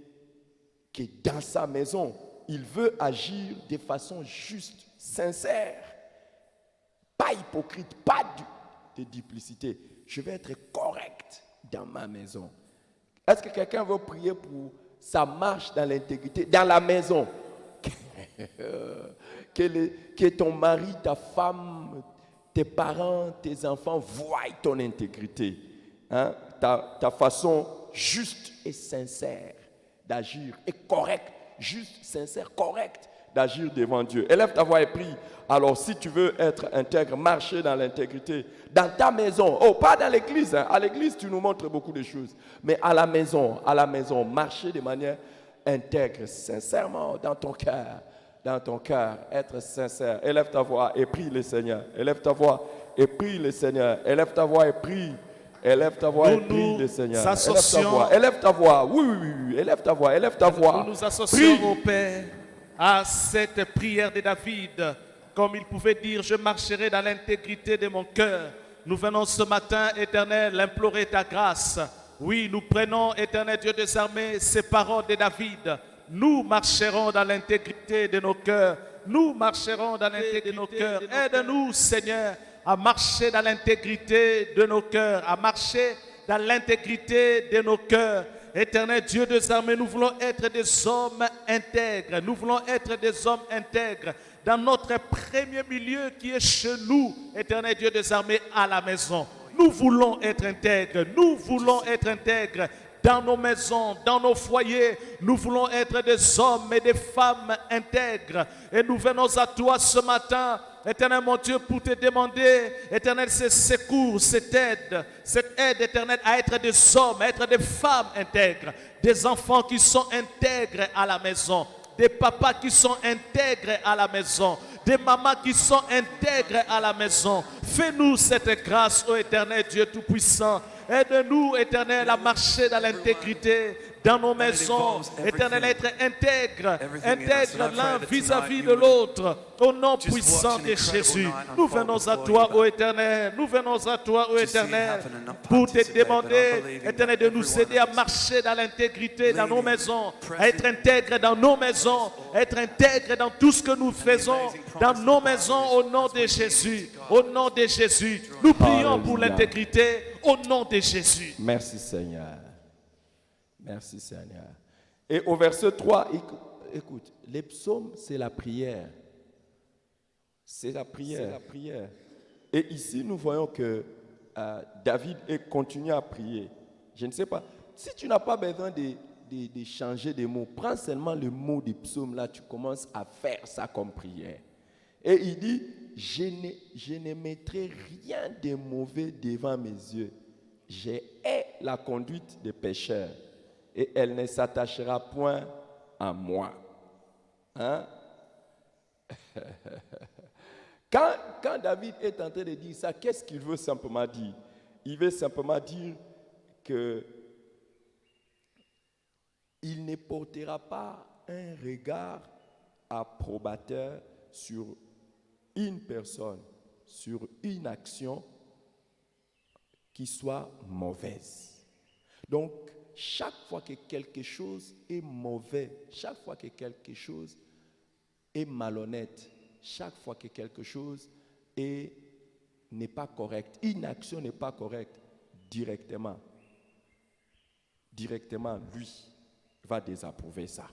que dans sa maison, il veut agir de façon juste, sincère, pas hypocrite, pas de duplicité. Je vais être correct dans ma maison. Est-ce que quelqu'un veut prier pour sa marche dans l'intégrité, dans la maison? Que ton mari, ta femme, tes parents, tes enfants voient ton intégrité, hein? Ta façon juste et sincère d'agir et correcte, juste, sincère, correcte d'agir devant Dieu. Élève ta voix et prie. Alors, si tu veux être intègre, marcher dans l'intégrité, dans ta maison, pas dans l'église, hein. À l'église, tu nous montres beaucoup de choses, mais à la maison, marcher de manière intègre, sincèrement, dans ton cœur, être sincère. Élève ta voix et prie le Seigneur. Élève ta voix et prie le Seigneur. Élève ta voix et prie. Élève ta voix et prie le Seigneur. Élève ta voix. Oui. Élève ta voix. Nous nous associons au Père à cette prière de David. Comme il pouvait dire, je marcherai dans l'intégrité de mon cœur. Nous venons ce matin, Éternel, implorer ta grâce. Oui, nous prenons, Éternel Dieu des armées, ces paroles de David. Nous marcherons dans l'intégrité de nos cœurs. Nous marcherons dans l'intégrité de nos cœurs. Aide-nous, Seigneur, à marcher dans l'intégrité de nos cœurs, à marcher dans l'intégrité de nos cœurs. Éternel Dieu des armées, nous voulons être des hommes intègres. Nous voulons être des hommes intègres dans notre premier milieu qui est chez nous, Éternel Dieu des armées, à la maison. Nous voulons être intègres. Nous voulons être intègres dans nos maisons, dans nos foyers. Nous voulons être des hommes et des femmes intègres. Et nous venons à toi ce matin, Éternel mon Dieu, pour te demander, Éternel, ce secours, cette aide, Éternel, à être des hommes, à être des femmes intègres, des enfants qui sont intègres à la maison, des papas qui sont intègres à la maison, des mamans qui sont intègres à la maison. Fais-nous cette grâce, ô Éternel Dieu Tout-Puissant. Aide-nous, Éternel, à marcher dans l'intégrité, dans nos maisons. Éternel, être intègre l'un vis-à-vis de l'autre. Au nom puissant de Jésus, nous venons à toi, ô Éternel. Nous venons à toi, ô Éternel, pour te demander, Éternel, de nous aider à marcher dans l'intégrité dans nos maisons, à être intègre dans nos maisons, à être intègre dans tout ce que nous faisons dans nos maisons, au nom de Jésus. Au nom de Jésus, nous prions pour l'intégrité, au nom de Jésus. Merci Seigneur. Merci Seigneur. Et au verset 3, écoute, les psaumes, c'est la prière. C'est la prière. Et ici, nous voyons que David continue à prier. Je ne sais pas, si tu n'as pas besoin de changer de mots, prends seulement le mot du psaume, là, tu commences à faire ça comme prière. Et il dit, je ne mettrai rien de mauvais devant mes yeux. Je hais la conduite des pécheurs et elle ne s'attachera point à moi. Hein? Quand David est en train de dire ça, qu'est-ce qu'il veut simplement dire? Il veut simplement dire que il ne portera pas un regard approbateur sur une personne, sur une action qui soit mauvaise. Donc, chaque fois que quelque chose est mauvais, chaque fois que quelque chose est malhonnête, chaque fois que quelque chose n'est pas correct, une action n'est pas correcte, directement, lui va désapprouver ça.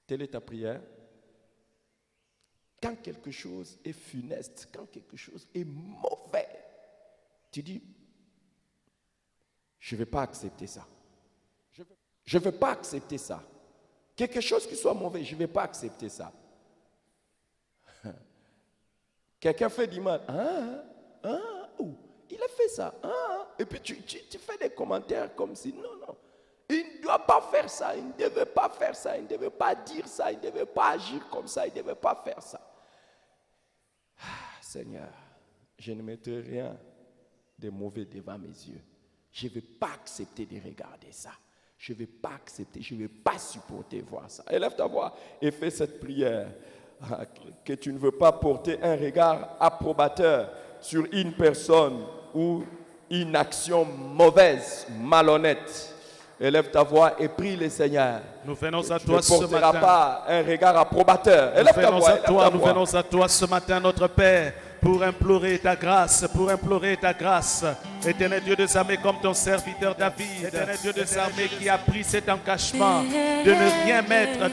Telle est ta prière. Quand quelque chose est funeste, quand quelque chose est mauvais, tu dis, je ne vais pas accepter ça. Je ne vais pas accepter ça. Quelque chose qui soit mauvais, je ne vais pas accepter ça. Quelqu'un fait du mal. Il a fait ça. Et puis tu fais des commentaires comme si, non. Il ne doit pas faire ça, il ne devait pas faire ça, il ne devait pas dire ça, il ne devait pas agir comme ça, il ne devait pas faire ça. Seigneur, je ne mettrai rien de mauvais devant mes yeux. Je ne vais pas accepter de regarder ça. Je ne vais pas accepter, je ne vais pas supporter voir ça. Élève ta voix et fais cette prière. Que tu ne veux pas porter un regard approbateur sur une personne ou une action mauvaise, malhonnête. Élève ta voix et prie le Seigneur. Nous venons à toi ce matin. Tu ne porteras pas un regard approbateur. Nous venons à toi ce matin, notre Père, pour implorer ta grâce, Éternel Dieu des armées, comme ton serviteur David, Éternel Dieu des armées qui a pris cet engagement de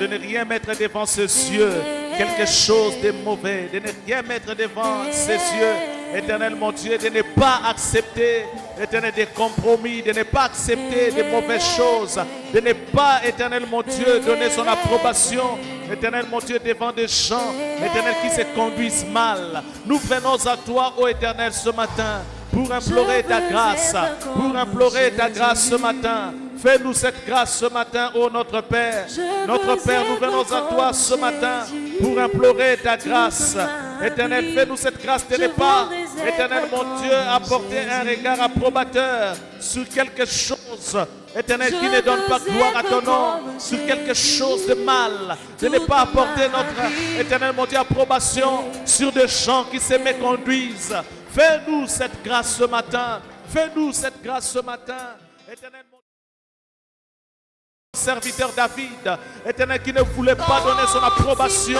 ne rien mettre devant ses yeux, quelque chose de mauvais, de ne rien mettre devant ses yeux. Éternel mon Dieu, de ne pas accepter, éternel, des compromis, de ne pas accepter des mauvaises choses, de ne pas, éternel mon Dieu, donner son approbation, éternel mon Dieu, devant des gens, éternel, qui se conduisent mal. Nous venons à toi, ô Éternel, ce matin, pour implorer ta grâce, ce matin. Fais-nous cette grâce ce matin, ô notre Père. Notre Père, nous venons à toi ce matin pour implorer ta grâce. Éternel, fais-nous cette grâce de ne pas, éternel mon Dieu, apporter un regard approbateur sur quelque chose, éternel, qui ne donne pas gloire à ton nom, sur quelque chose de mal, de ne pas apporter notre, éternel mon Dieu, approbation sur des gens qui se méconduisent. Fais-nous cette grâce ce matin. Fais-nous cette grâce ce matin. Éternel mon serviteur David, éternel, qui ne voulait pas donner son approbation,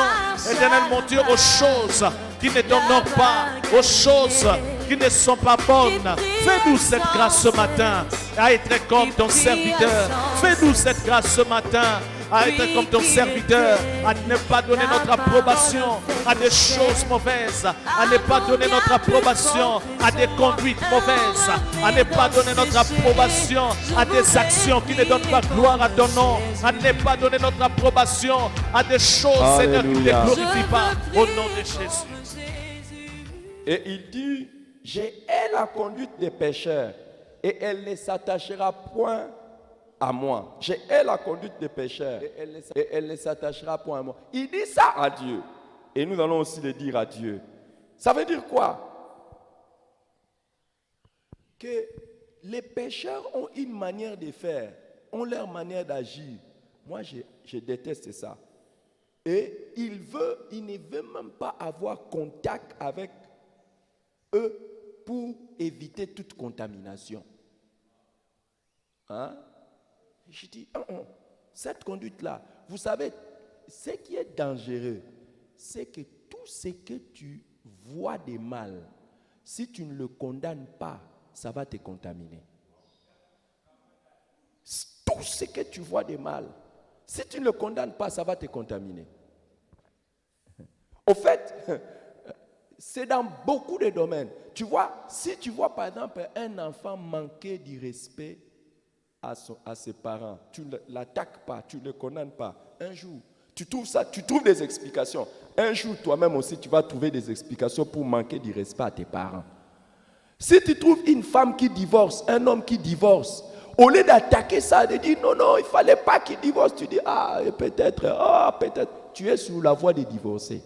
éternel mon Dieu, aux choses qui ne t'honorent pas, aux choses qui ne sont pas bonnes. Fais-nous cette grâce ce matin à être comme ton serviteur. Fais-nous cette grâce ce matin à être comme ton serviteur, à ne pas donner notre approbation à des choses mauvaises, à ne pas donner notre approbation à des conduites mauvaises, à ne pas donner notre approbation à des actions qui ne donnent pas gloire à ton nom, à ne pas donner notre approbation à des choses, Seigneur, qui ne te glorifient pas, au nom de Jésus. Et il dit, j'ai la conduite des pécheurs et elle ne s'attachera point à moi. J'ai la conduite des pécheurs et elle ne s'attachera point à moi. Il dit ça à Dieu. Et nous allons aussi le dire à Dieu. Ça veut dire quoi? Que les pécheurs ont une manière de faire, ont leur manière d'agir. Moi, je déteste ça. Et il ne veut même pas avoir contact avec eux pour éviter toute contamination. Hein? Je dis, cette conduite-là, vous savez, ce qui est dangereux, c'est que tout ce que tu vois de mal, si tu ne le condamnes pas, ça va te contaminer. Tout ce que tu vois de mal, si tu ne le condamnes pas, ça va te contaminer. Au fait, c'est dans beaucoup de domaines. Tu vois, si tu vois par exemple un enfant manquer du respect à ses parents, tu ne l'attaques pas, tu ne le condamnes pas. Un jour, tu trouves des explications. Un jour, toi-même aussi, tu vas trouver des explications pour manquer du respect à tes parents. Si tu trouves une femme qui divorce, un homme qui divorce, Au lieu d'attaquer ça, de dire non, non, il ne fallait pas qu'il divorce, tu dis peut-être, tu es sur la voie de divorcer.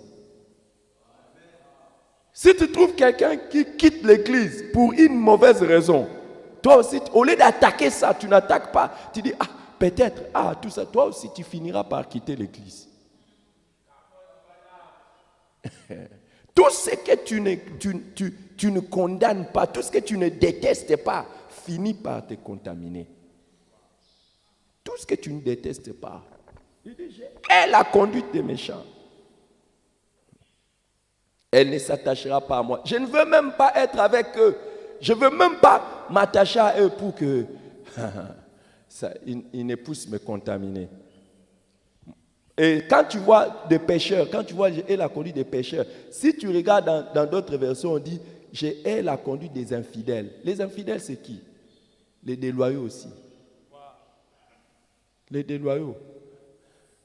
Si tu trouves quelqu'un qui quitte l'église pour une mauvaise raison, toi aussi, au lieu d'attaquer ça, tu n'attaques pas. Tu dis, peut-être, tout ça, toi aussi, tu finiras par quitter l'église. Tout ce que tu ne condamnes pas, tout ce que tu ne détestes pas, finit par te contaminer. Tout ce que tu ne détestes pas. Elle a la conduite des méchants. Elle ne s'attachera pas à moi. Je ne veux même pas être avec eux. Je ne veux même pas m'attacher à eux pour que ils ne puissent me contaminer. Et quand tu vois des pécheurs, quand tu vois j'ai la conduite des pécheurs, si tu regardes dans d'autres versions, on dit j'ai la conduite des infidèles. Les infidèles, c'est qui? Les déloyaux aussi. Les déloyaux.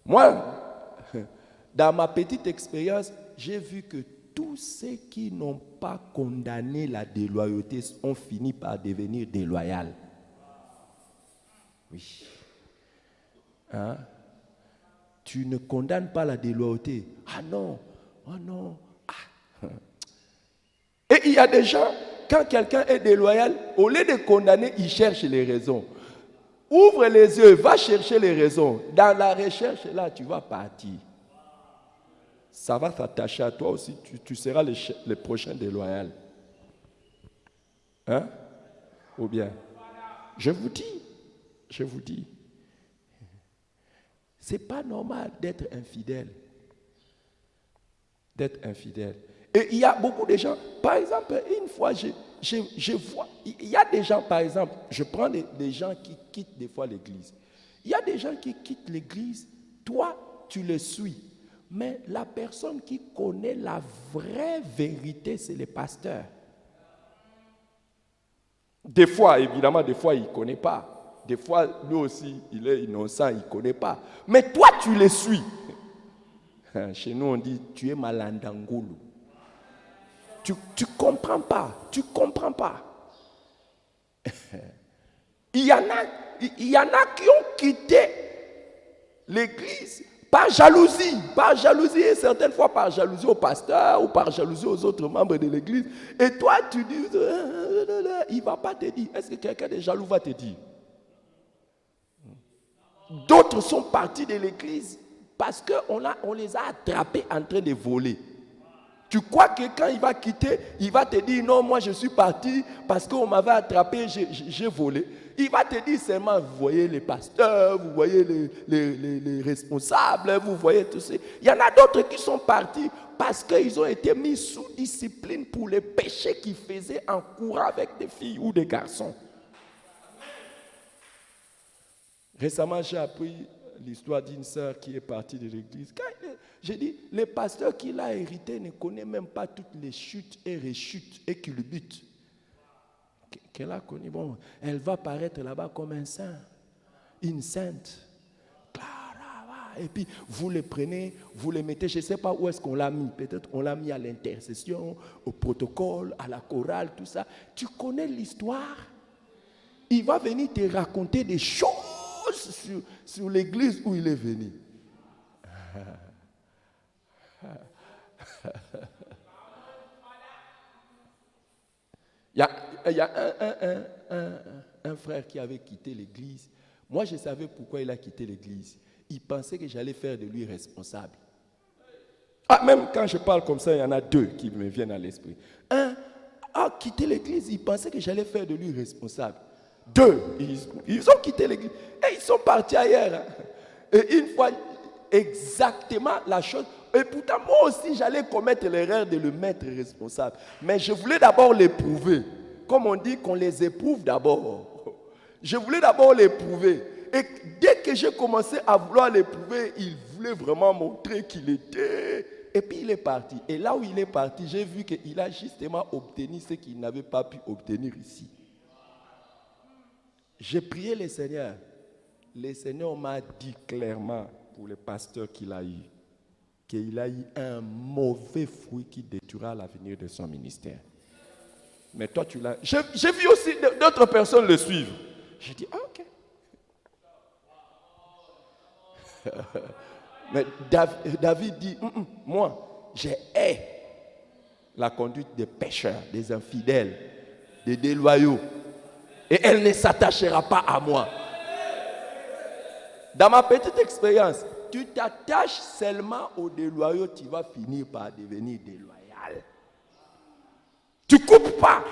Moi, dans ma petite expérience, j'ai vu que tous ceux qui n'ont pas condamné la déloyauté ont fini par devenir déloyaux. Oui. Hein? Tu ne condamnes pas la déloyauté. Ah non, oh non. Et il y a des gens, quand quelqu'un est déloyal, au lieu de condamner, il cherche les raisons. Ouvre les yeux, va chercher les raisons. Dans la recherche, là, tu vas partir. Ça va s'attacher à toi aussi. Tu seras le prochain déloyal. Hein? Ou bien, je vous dis, c'est pas normal d'être infidèle. D'être infidèle. Et il y a beaucoup de gens, par exemple, une fois, je vois, il y a des gens, par exemple, je prends des gens qui quittent des fois l'église. Il y a des gens qui quittent l'église, toi, tu le suis. Mais la personne qui connaît la vraie vérité, c'est le pasteur. Des fois, évidemment, il ne connaît pas. Des fois, lui aussi, il est innocent, il ne connaît pas. Mais toi, tu le suis. Chez nous, on dit, tu es malandangoulou. Tu ne comprends pas. Tu ne comprends pas. Il y en a qui ont quitté l'église par jalousie. Par jalousie, et certaines fois par jalousie au pasteur ou par jalousie aux autres membres de l'église. Et toi, tu dis, il ne va pas te dire. Est-ce que quelqu'un de jaloux va te dire? D'autres sont partis de l'église parce qu'on les a attrapés en train de voler. Tu crois que quand il va quitter, il va te dire non, moi je suis parti parce qu'on m'avait attrapé, j'ai volé. Il va te dire seulement, vous voyez les pasteurs, vous voyez les responsables, vous voyez tout ça. Il y en a d'autres qui sont partis parce qu'ils ont été mis sous discipline pour les péchés qu'ils faisaient en courant avec des filles ou des garçons. Récemment, j'ai appris l'histoire d'une sœur qui est partie de l'église. J'ai dit, le pasteur qui l'a hérité ne connaît même pas toutes les chutes et rechutes et culbutes qu'elle a connues. Bon, elle va paraître là-bas comme un saint, une sainte. Et puis, vous les prenez, vous les mettez, je ne sais pas où est-ce qu'on l'a mis. Peut-être on l'a mis à l'intercession, au protocole, à la chorale, tout ça. Tu connais l'histoire. Il va venir te raconter des choses sur l'église où il est venu. Il y a un frère qui avait quitté l'église. Moi, je savais pourquoi il a quitté l'église. Il pensait que j'allais faire de lui responsable. Même quand je parle comme ça, il y en a deux qui me viennent à l'esprit. Un a quitté l'église, il pensait que j'allais faire de lui responsable. Deux, ils ont quitté l'église et ils sont partis ailleurs. Et une fois, exactement la chose. Et pourtant, moi aussi, j'allais commettre l'erreur de le mettre responsable. Mais je voulais d'abord l'éprouver. Comme on dit qu'on les éprouve d'abord. Je voulais d'abord l'éprouver. Et dès que j'ai commencé à vouloir l'éprouver, il voulait vraiment montrer qu'il était. Et puis il est parti. Et là où il est parti, j'ai vu qu'il a justement obtenu ce qu'il n'avait pas pu obtenir ici. J'ai prié le Seigneur. Le Seigneur m'a dit clairement pour le pasteur qu'il a eu, qu'il a eu un mauvais fruit qui détruira l'avenir de son ministère. Mais toi, tu l'as... J'ai vu aussi d'autres personnes le suivre. J'ai dit, ok. Mais David dit, moi, j'ai la conduite des pécheurs, des infidèles, des déloyaux. Et elle ne s'attachera pas à moi. Dans ma petite expérience, tu t'attaches seulement aux déloyaux, tu vas finir par devenir déloyal. Tu ne coupes pas.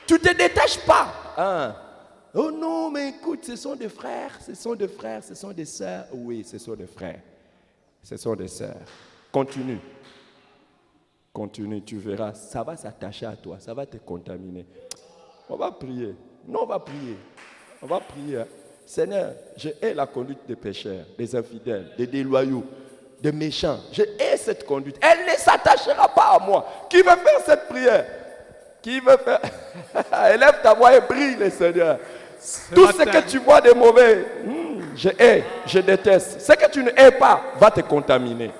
Tu ne te détaches pas. Hein? Oh non, mais écoute, ce sont des frères, ce sont des frères, ce sont des sœurs. Oui, ce sont des frères. Ce sont des sœurs. Continue. Continue, tu verras. Ça va s'attacher à toi, ça va te contaminer. On va prier. Non, on va prier. On va prier. Seigneur, je hais la conduite des pécheurs, des infidèles, des déloyaux, des méchants. Je hais cette conduite. Elle ne s'attachera pas à moi. Qui veut faire cette prière? Qui veut faire? Élève ta voix et brille, Seigneur. Tout ce que tu vois de mauvais, je hais, je déteste. Ce que tu ne hais pas va te contaminer.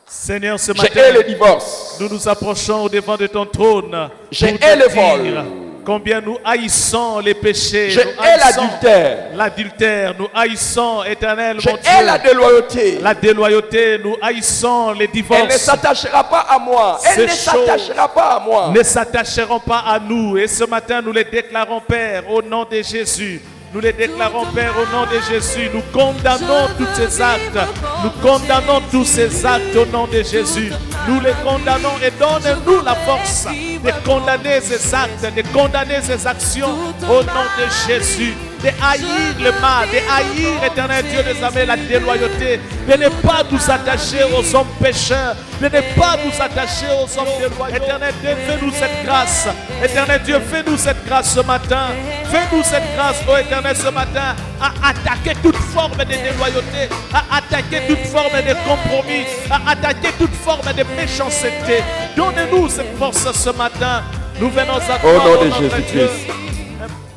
Seigneur, ce Je matin, hais le divorce. nous nous approchons au devant de ton trône. Je pour hais te le vol. dire combien nous haïssons les péchés. Je nous hais haïssons l'adultère. L'adultère, nous haïssons, Éternel, Je mon Dieu. hais la déloyauté. La déloyauté, nous haïssons les Elle ne divorces. s'attachera pas à moi. Elle ne Ces choses s'attachera pas à moi. Ne s'attacheront pas à nous. Et ce matin, nous les déclarons, Père, au nom de Jésus. Nous les déclarons, Père, au nom de Jésus. Nous condamnons tous ces actes. Nous condamnons tous ces actes au nom de Jésus. Nous les condamnons et donne-nous la force de condamner ces actes, de condamner ces actions au nom de Jésus. De haïr le mal, de haïr, Éternel Dieu des armées, la déloyauté, de ne pas nous attacher aux hommes pécheurs, de ne pas nous attacher aux hommes déloyaux. Éternel Dieu, fais-nous cette grâce. Éternel Dieu, fais-nous cette grâce ce matin. Fais-nous cette grâce, ô Éternel, ce matin, à attaquer toute forme de déloyauté, à attaquer toute forme de compromis, à attaquer toute forme de méchanceté. Donnez-nous cette force ce matin. Nous venons à toi, Au nom de notre Dieu. Jésus-Christ.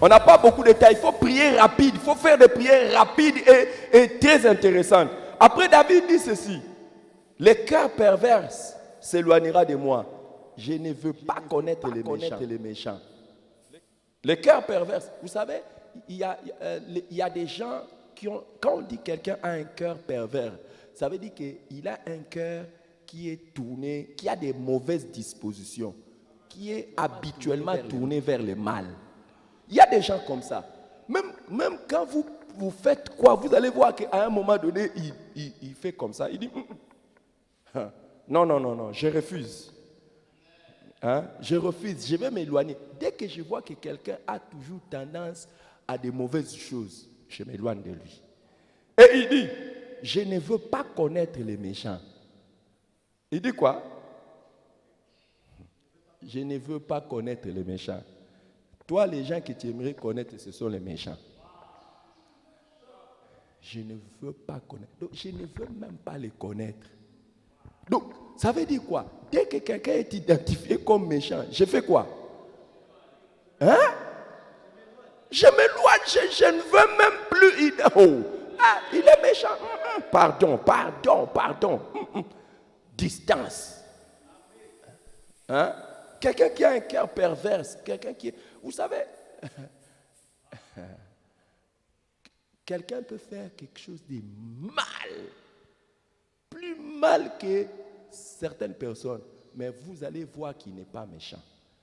On n'a pas beaucoup de temps. Il faut prier rapide. Il faut faire des prières rapides et très intéressantes. Après, David dit ceci. Le cœur pervers s'éloignera de moi. Je ne veux pas connaître les méchants. Le cœur pervers. Vous savez, il y a des gens qui ont... Quand on dit quelqu'un a un cœur pervers, ça veut dire qu'il a un cœur qui est tourné, qui a des mauvaises dispositions, qui est habituellement tourné vers le mal. Il y a des gens comme ça. Même quand vous faites quoi, vous allez voir qu'à un moment donné, il fait comme ça. Il dit, non, je refuse. Hein? Je refuse, je vais m'éloigner. Dès que je vois que quelqu'un a toujours tendance à des mauvaises choses, je m'éloigne de lui. Et il dit, je ne veux pas connaître les méchants. Il dit quoi? Je ne veux pas connaître les méchants. Toi, les gens que tu aimerais connaître, ce sont les méchants. Je ne veux pas connaître. Donc, je ne veux même pas les connaître. Donc, ça veut dire quoi? Dès que quelqu'un est identifié comme méchant, je fais quoi? Hein? Je m'éloigne, je ne veux même plus. Il est méchant. Pardon. Distance. Hein? Quelqu'un qui a un cœur pervers, quelqu'un qui est... Vous savez, quelqu'un peut faire quelque chose de mal, plus mal que certaines personnes, mais vous allez voir qu'il n'est pas méchant.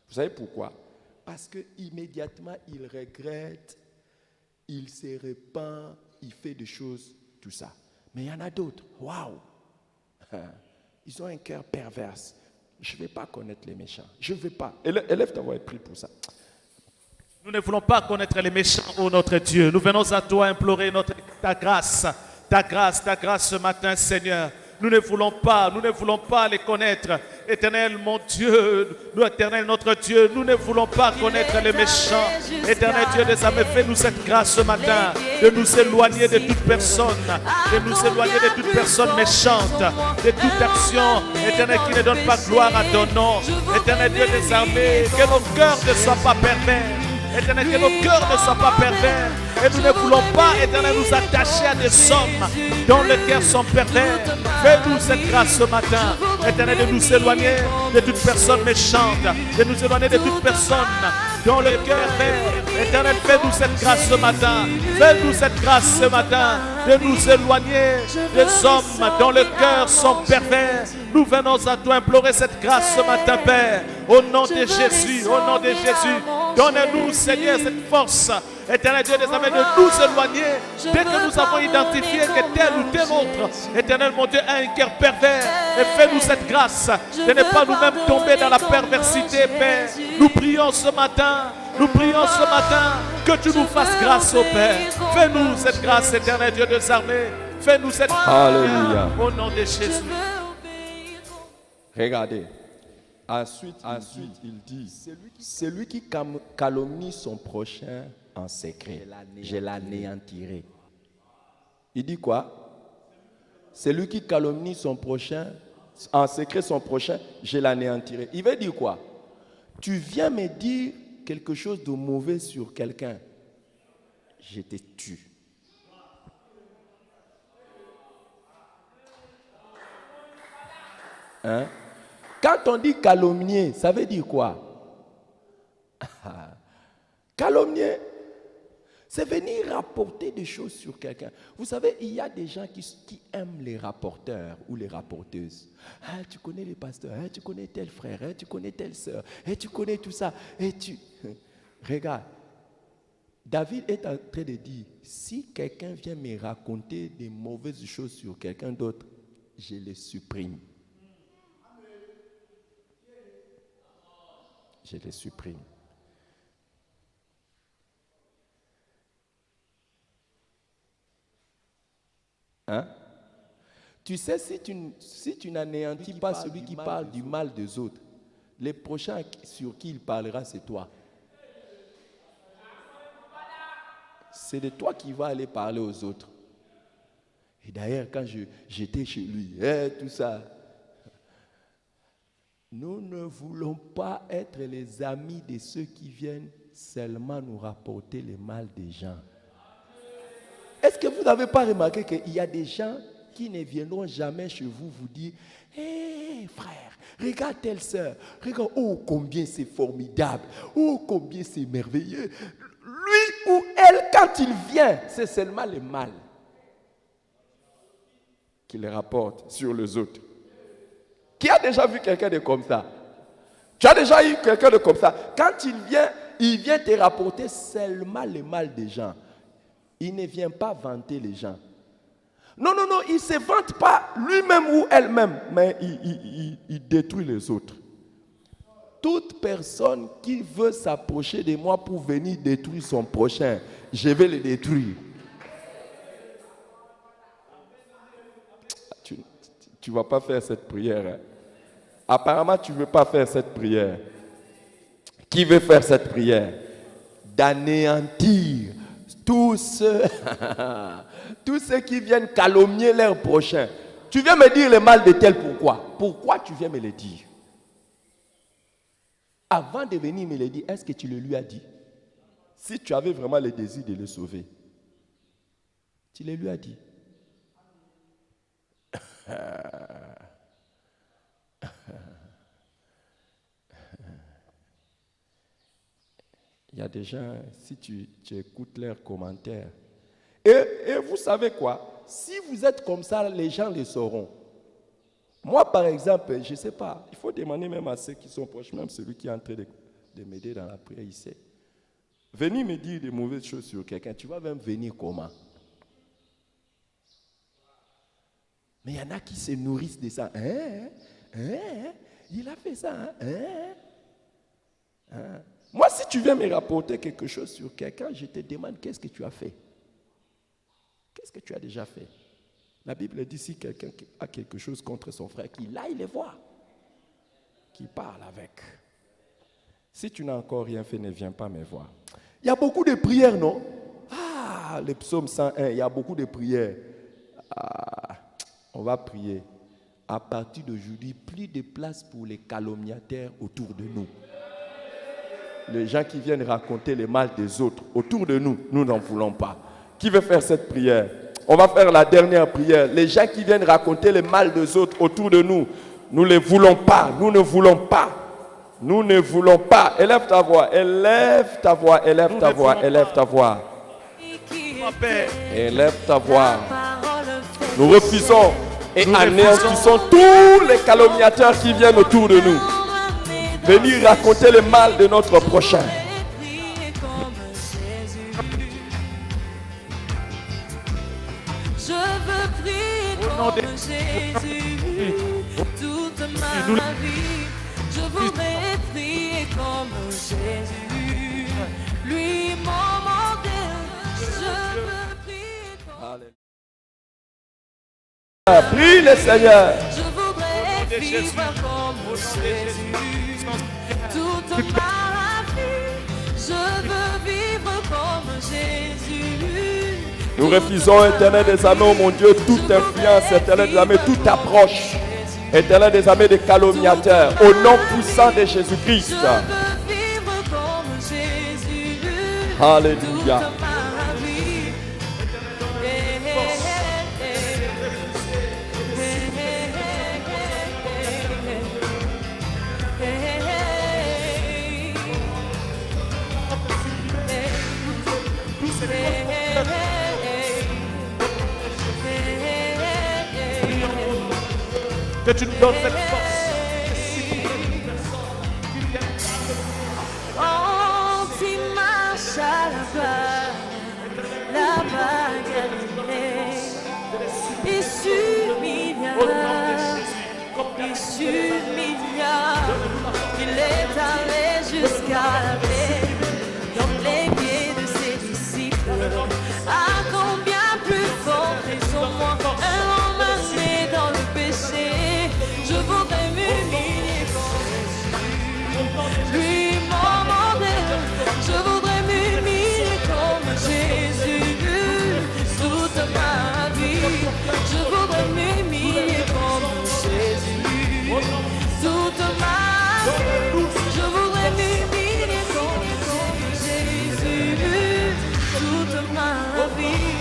Vous savez pourquoi? Parce qu'immédiatement, il regrette, il se repent, il fait des choses, tout ça. Mais il y en a d'autres, waouh! Ils ont un cœur pervers. Je ne vais pas connaître les méchants. Je ne vais pas. Élève ta voix et prie pour ça. Nous ne voulons pas connaître les méchants, ô notre Dieu. Nous venons à toi implorer ta grâce ce matin, Seigneur. Nous ne voulons pas les connaître. Éternel, mon Dieu, éternel, notre Dieu, nous ne voulons pas connaître les méchants. Éternel Dieu des âmes, fais-nous cette grâce ce matin de nous éloigner de toute personne, méchante, de toute action, éternel, qui ne donne pas gloire à ton nom. Éternel Dieu des armées, que nos cœurs ne soient pas pervers. Éternel, que nos cœurs ne soient pas pervers. Et nous ne voulons pas, éternel, nous attacher à des hommes dont les cœurs sont pervers. Fais-nous cette grâce ce matin. Éternel, de nous éloigner de toute personne méchante, de nous éloigner de toute personne dans le cœur, Père. Éternel, fais-nous cette grâce ce matin. Fais-nous cette grâce ce matin de nous éloigner des hommes dont le cœur sont pervers. Nous venons à toi implorer cette grâce ce matin, Père. Au nom de Jésus, au nom de Jésus, donne-nous, Seigneur, cette force. Éternel Dieu, désormais de nous éloigner dès que nous avons identifié que tel ou tel autre, Éternel mon Dieu, a un cœur pervers. Et fais-nous cette grâce de ne pas nous-mêmes tomber dans la perversité, Père. Nous prions ce matin, que tu nous fasses grâce, au Père. Fais-nous cette grâce, Éternel Dieu des armées. Fais-nous cette grâce. Alléluia. Au nom de Jésus. Regardez. Ensuite, il dit, celui qui calomnie son prochain en secret, je l'anéantirai. Il dit quoi? Celui qui calomnie son prochain, en secret son prochain, je l'anéantirai. Il veut dire quoi? Tu viens me dire quelque chose de mauvais sur quelqu'un, je te tue. Hein? Quand on dit calomnier, ça veut dire quoi? Calomnier, c'est venir rapporter des choses sur quelqu'un. Vous savez, il y a des gens qui aiment les rapporteurs ou les rapporteuses. Ah, tu connais les pasteurs, hein, tu connais tel frère, hein, tu connais telle sœur, et tu connais tout ça. Et tu... Regarde, David est en train de dire, si quelqu'un vient me raconter des mauvaises choses sur quelqu'un d'autre, je les supprime. Je les supprime. Hein? Tu sais, si tu n'anéantis pas celui qui parle du mal des autres, les prochains sur qui il parlera, c'est toi. C'est de toi qui vas aller parler aux autres. Et d'ailleurs, quand j'étais chez lui, tout ça, nous ne voulons pas être les amis de ceux qui viennent seulement nous rapporter le mal des gens. Est-ce que vous n'avez pas remarqué qu'il y a des gens qui ne viendront jamais chez vous vous dire « Hé frère, regarde telle sœur, regarde, oh combien c'est formidable, oh combien c'est merveilleux. » Lui ou elle, quand il vient, c'est seulement le mal qu'il rapporte sur les autres. Qui a déjà vu quelqu'un de comme ça? Tu as déjà eu quelqu'un de comme ça? Quand il vient te rapporter seulement le mal des gens. Il ne vient pas vanter les gens. Non, il ne se vante pas lui-même ou elle-même, mais il détruit les autres. Toute personne qui veut s'approcher de moi pour venir détruire son prochain, je vais le détruire. Tu ne vas pas faire cette prière. Hein? Apparemment, tu ne veux pas faire cette prière. Qui veut faire cette prière? D'anéantir tous ceux qui viennent calomnier leur prochain. Tu viens me dire le mal de tel, pourquoi? Pourquoi tu viens me le dire? Avant de venir me le dire, est-ce que tu le lui as dit? Si tu avais vraiment le désir de le sauver, tu le lui as dit. Il y a des gens, si tu écoutes leurs commentaires, et vous savez quoi? Si vous êtes comme ça, les gens le sauront. Moi, par exemple, je ne sais pas, il faut demander même à ceux qui sont proches, même celui qui est en train de m'aider dans la prière, il sait. Venir me dire des mauvaises choses sur quelqu'un, tu vas même venir comment? Mais il y en a qui se nourrissent de ça. Il a fait ça. Moi, si tu viens me rapporter quelque chose sur quelqu'un, je te demande qu'est-ce que tu as fait. Qu'est-ce que tu as déjà fait? La Bible dit si quelqu'un a quelque chose contre son frère, qu'il aille le voir, qu'il parle avec. Si tu n'as encore rien fait, ne viens pas me voir. Il y a beaucoup de prières, non? Ah, le psaume 101, il y a beaucoup de prières. On va prier. À partir d'aujourd'hui, plus de place pour les calomniateurs autour de nous. Les gens qui viennent raconter le mal des autres autour de nous, nous n'en voulons pas. Qui veut faire cette prière? On va faire la dernière prière. Les gens qui viennent raconter le mal des autres autour de nous, Nous ne voulons pas, nous ne voulons pas. Nous ne voulons pas. Élève ta voix, élève ta voix, élève ta voix, élève ta voix. Élève ta voix. Nous refusons et anéantissons tous les calomniateurs qui viennent autour de nous. Venir raconter le mal de notre prochain. Je veux prier comme Jésus toute ma vie. Je voudrais prier comme Jésus. Lui mon modèle. Je veux prier comme Prie le Seigneur. Je voudrais vivre comme Jésus toute ma vie. Je veux vivre comme Jésus. Nous refusons, Éternel des armées, oh mon Dieu, toute influence, Éternel des armées, toute approche, Éternel des armées, des calomniateurs, au nom puissant de Jésus-Christ. Je veux vivre comme Jésus. Alléluia. Toute ma vie. Que tu nous donnes cette force. Oh, tu marches à la Galilée, et s'humilia, il est allé jusqu'à les pieds de ses disciples. À combien plus fort raison moi, un homme né dans le péché, je voudrais m'humilier comme Jésus. Lui mon modèle, je voudrais m'humilier comme Jésus. Toute ma vie, je voudrais m'humilier comme Jésus. Toute ma vie, je voudrais m'humilier comme Jésus. Toute ma vie,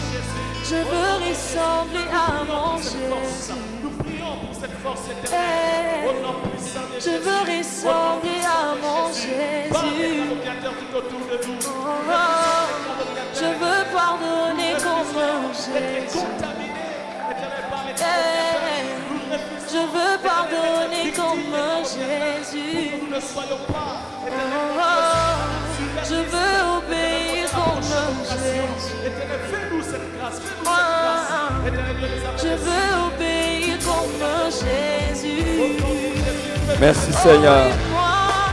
je veux ressembler à mon Jésus. Nous prions pour cette force Eh, éternelle. Au nom puissant de je veux ressembler à mon Jésus. tout autour de nous. Oh, je veux pardonner comme Jésus. Eh, je veux pardonner comme Jésus. Nous ne soyons pas Oh, je veux obéir comme Jésus. éternel, fais-nous cette grâce. Fais-nous Oh, cette grâce. Éternel, Dieu des armées. je veux obéir comme Jésus. Merci Seigneur. Moi,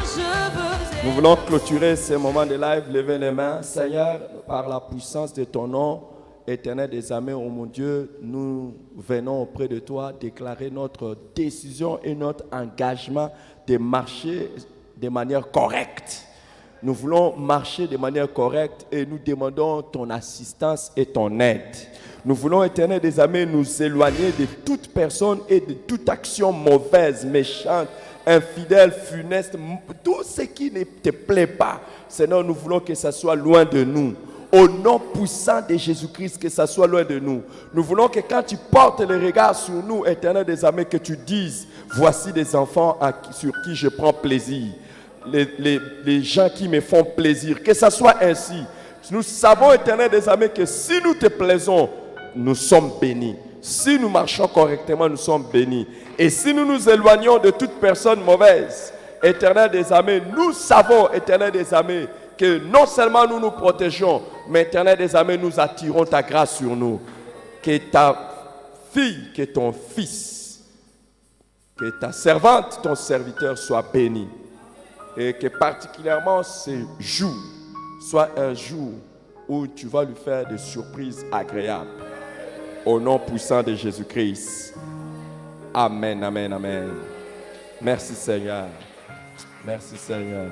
je veux Nous voulons clôturer ce moment de live, lever les mains. Seigneur, par la puissance de ton nom, Éternel des armées, oh mon Dieu, nous venons auprès de toi déclarer notre décision et notre engagement de marcher de manière correcte. Nous voulons marcher de manière correcte et nous demandons ton assistance et ton aide. Nous voulons, Éternel des armées, nous éloigner de toute personne et de toute action mauvaise, méchante, infidèle, funeste, tout ce qui ne te plaît pas. Seigneur, nous voulons que ça soit loin de nous. Au nom puissant de Jésus-Christ, que ça soit loin de nous. Nous voulons que quand tu portes le regard sur nous, Éternel des armées, que tu dises, voici des enfants sur qui je prends plaisir. Les gens qui me font plaisir. Que ça soit ainsi. Nous savons, Éternel des armées, que si nous te plaisons, nous sommes bénis. Si nous marchons correctement, nous sommes bénis. Et si nous nous éloignons de toute personne mauvaise, Éternel des armées, nous savons, Éternel des armées, que non seulement nous nous protégeons, mais Éternel des armées, nous attirons ta grâce sur nous. Que ta fille, que ton fils, que ta servante, ton serviteur soit béni. Et que particulièrement ce jour soit un jour où tu vas lui faire des surprises agréables. Au nom puissant de Jésus-Christ. Amen, amen, amen. Merci Seigneur. Merci Seigneur.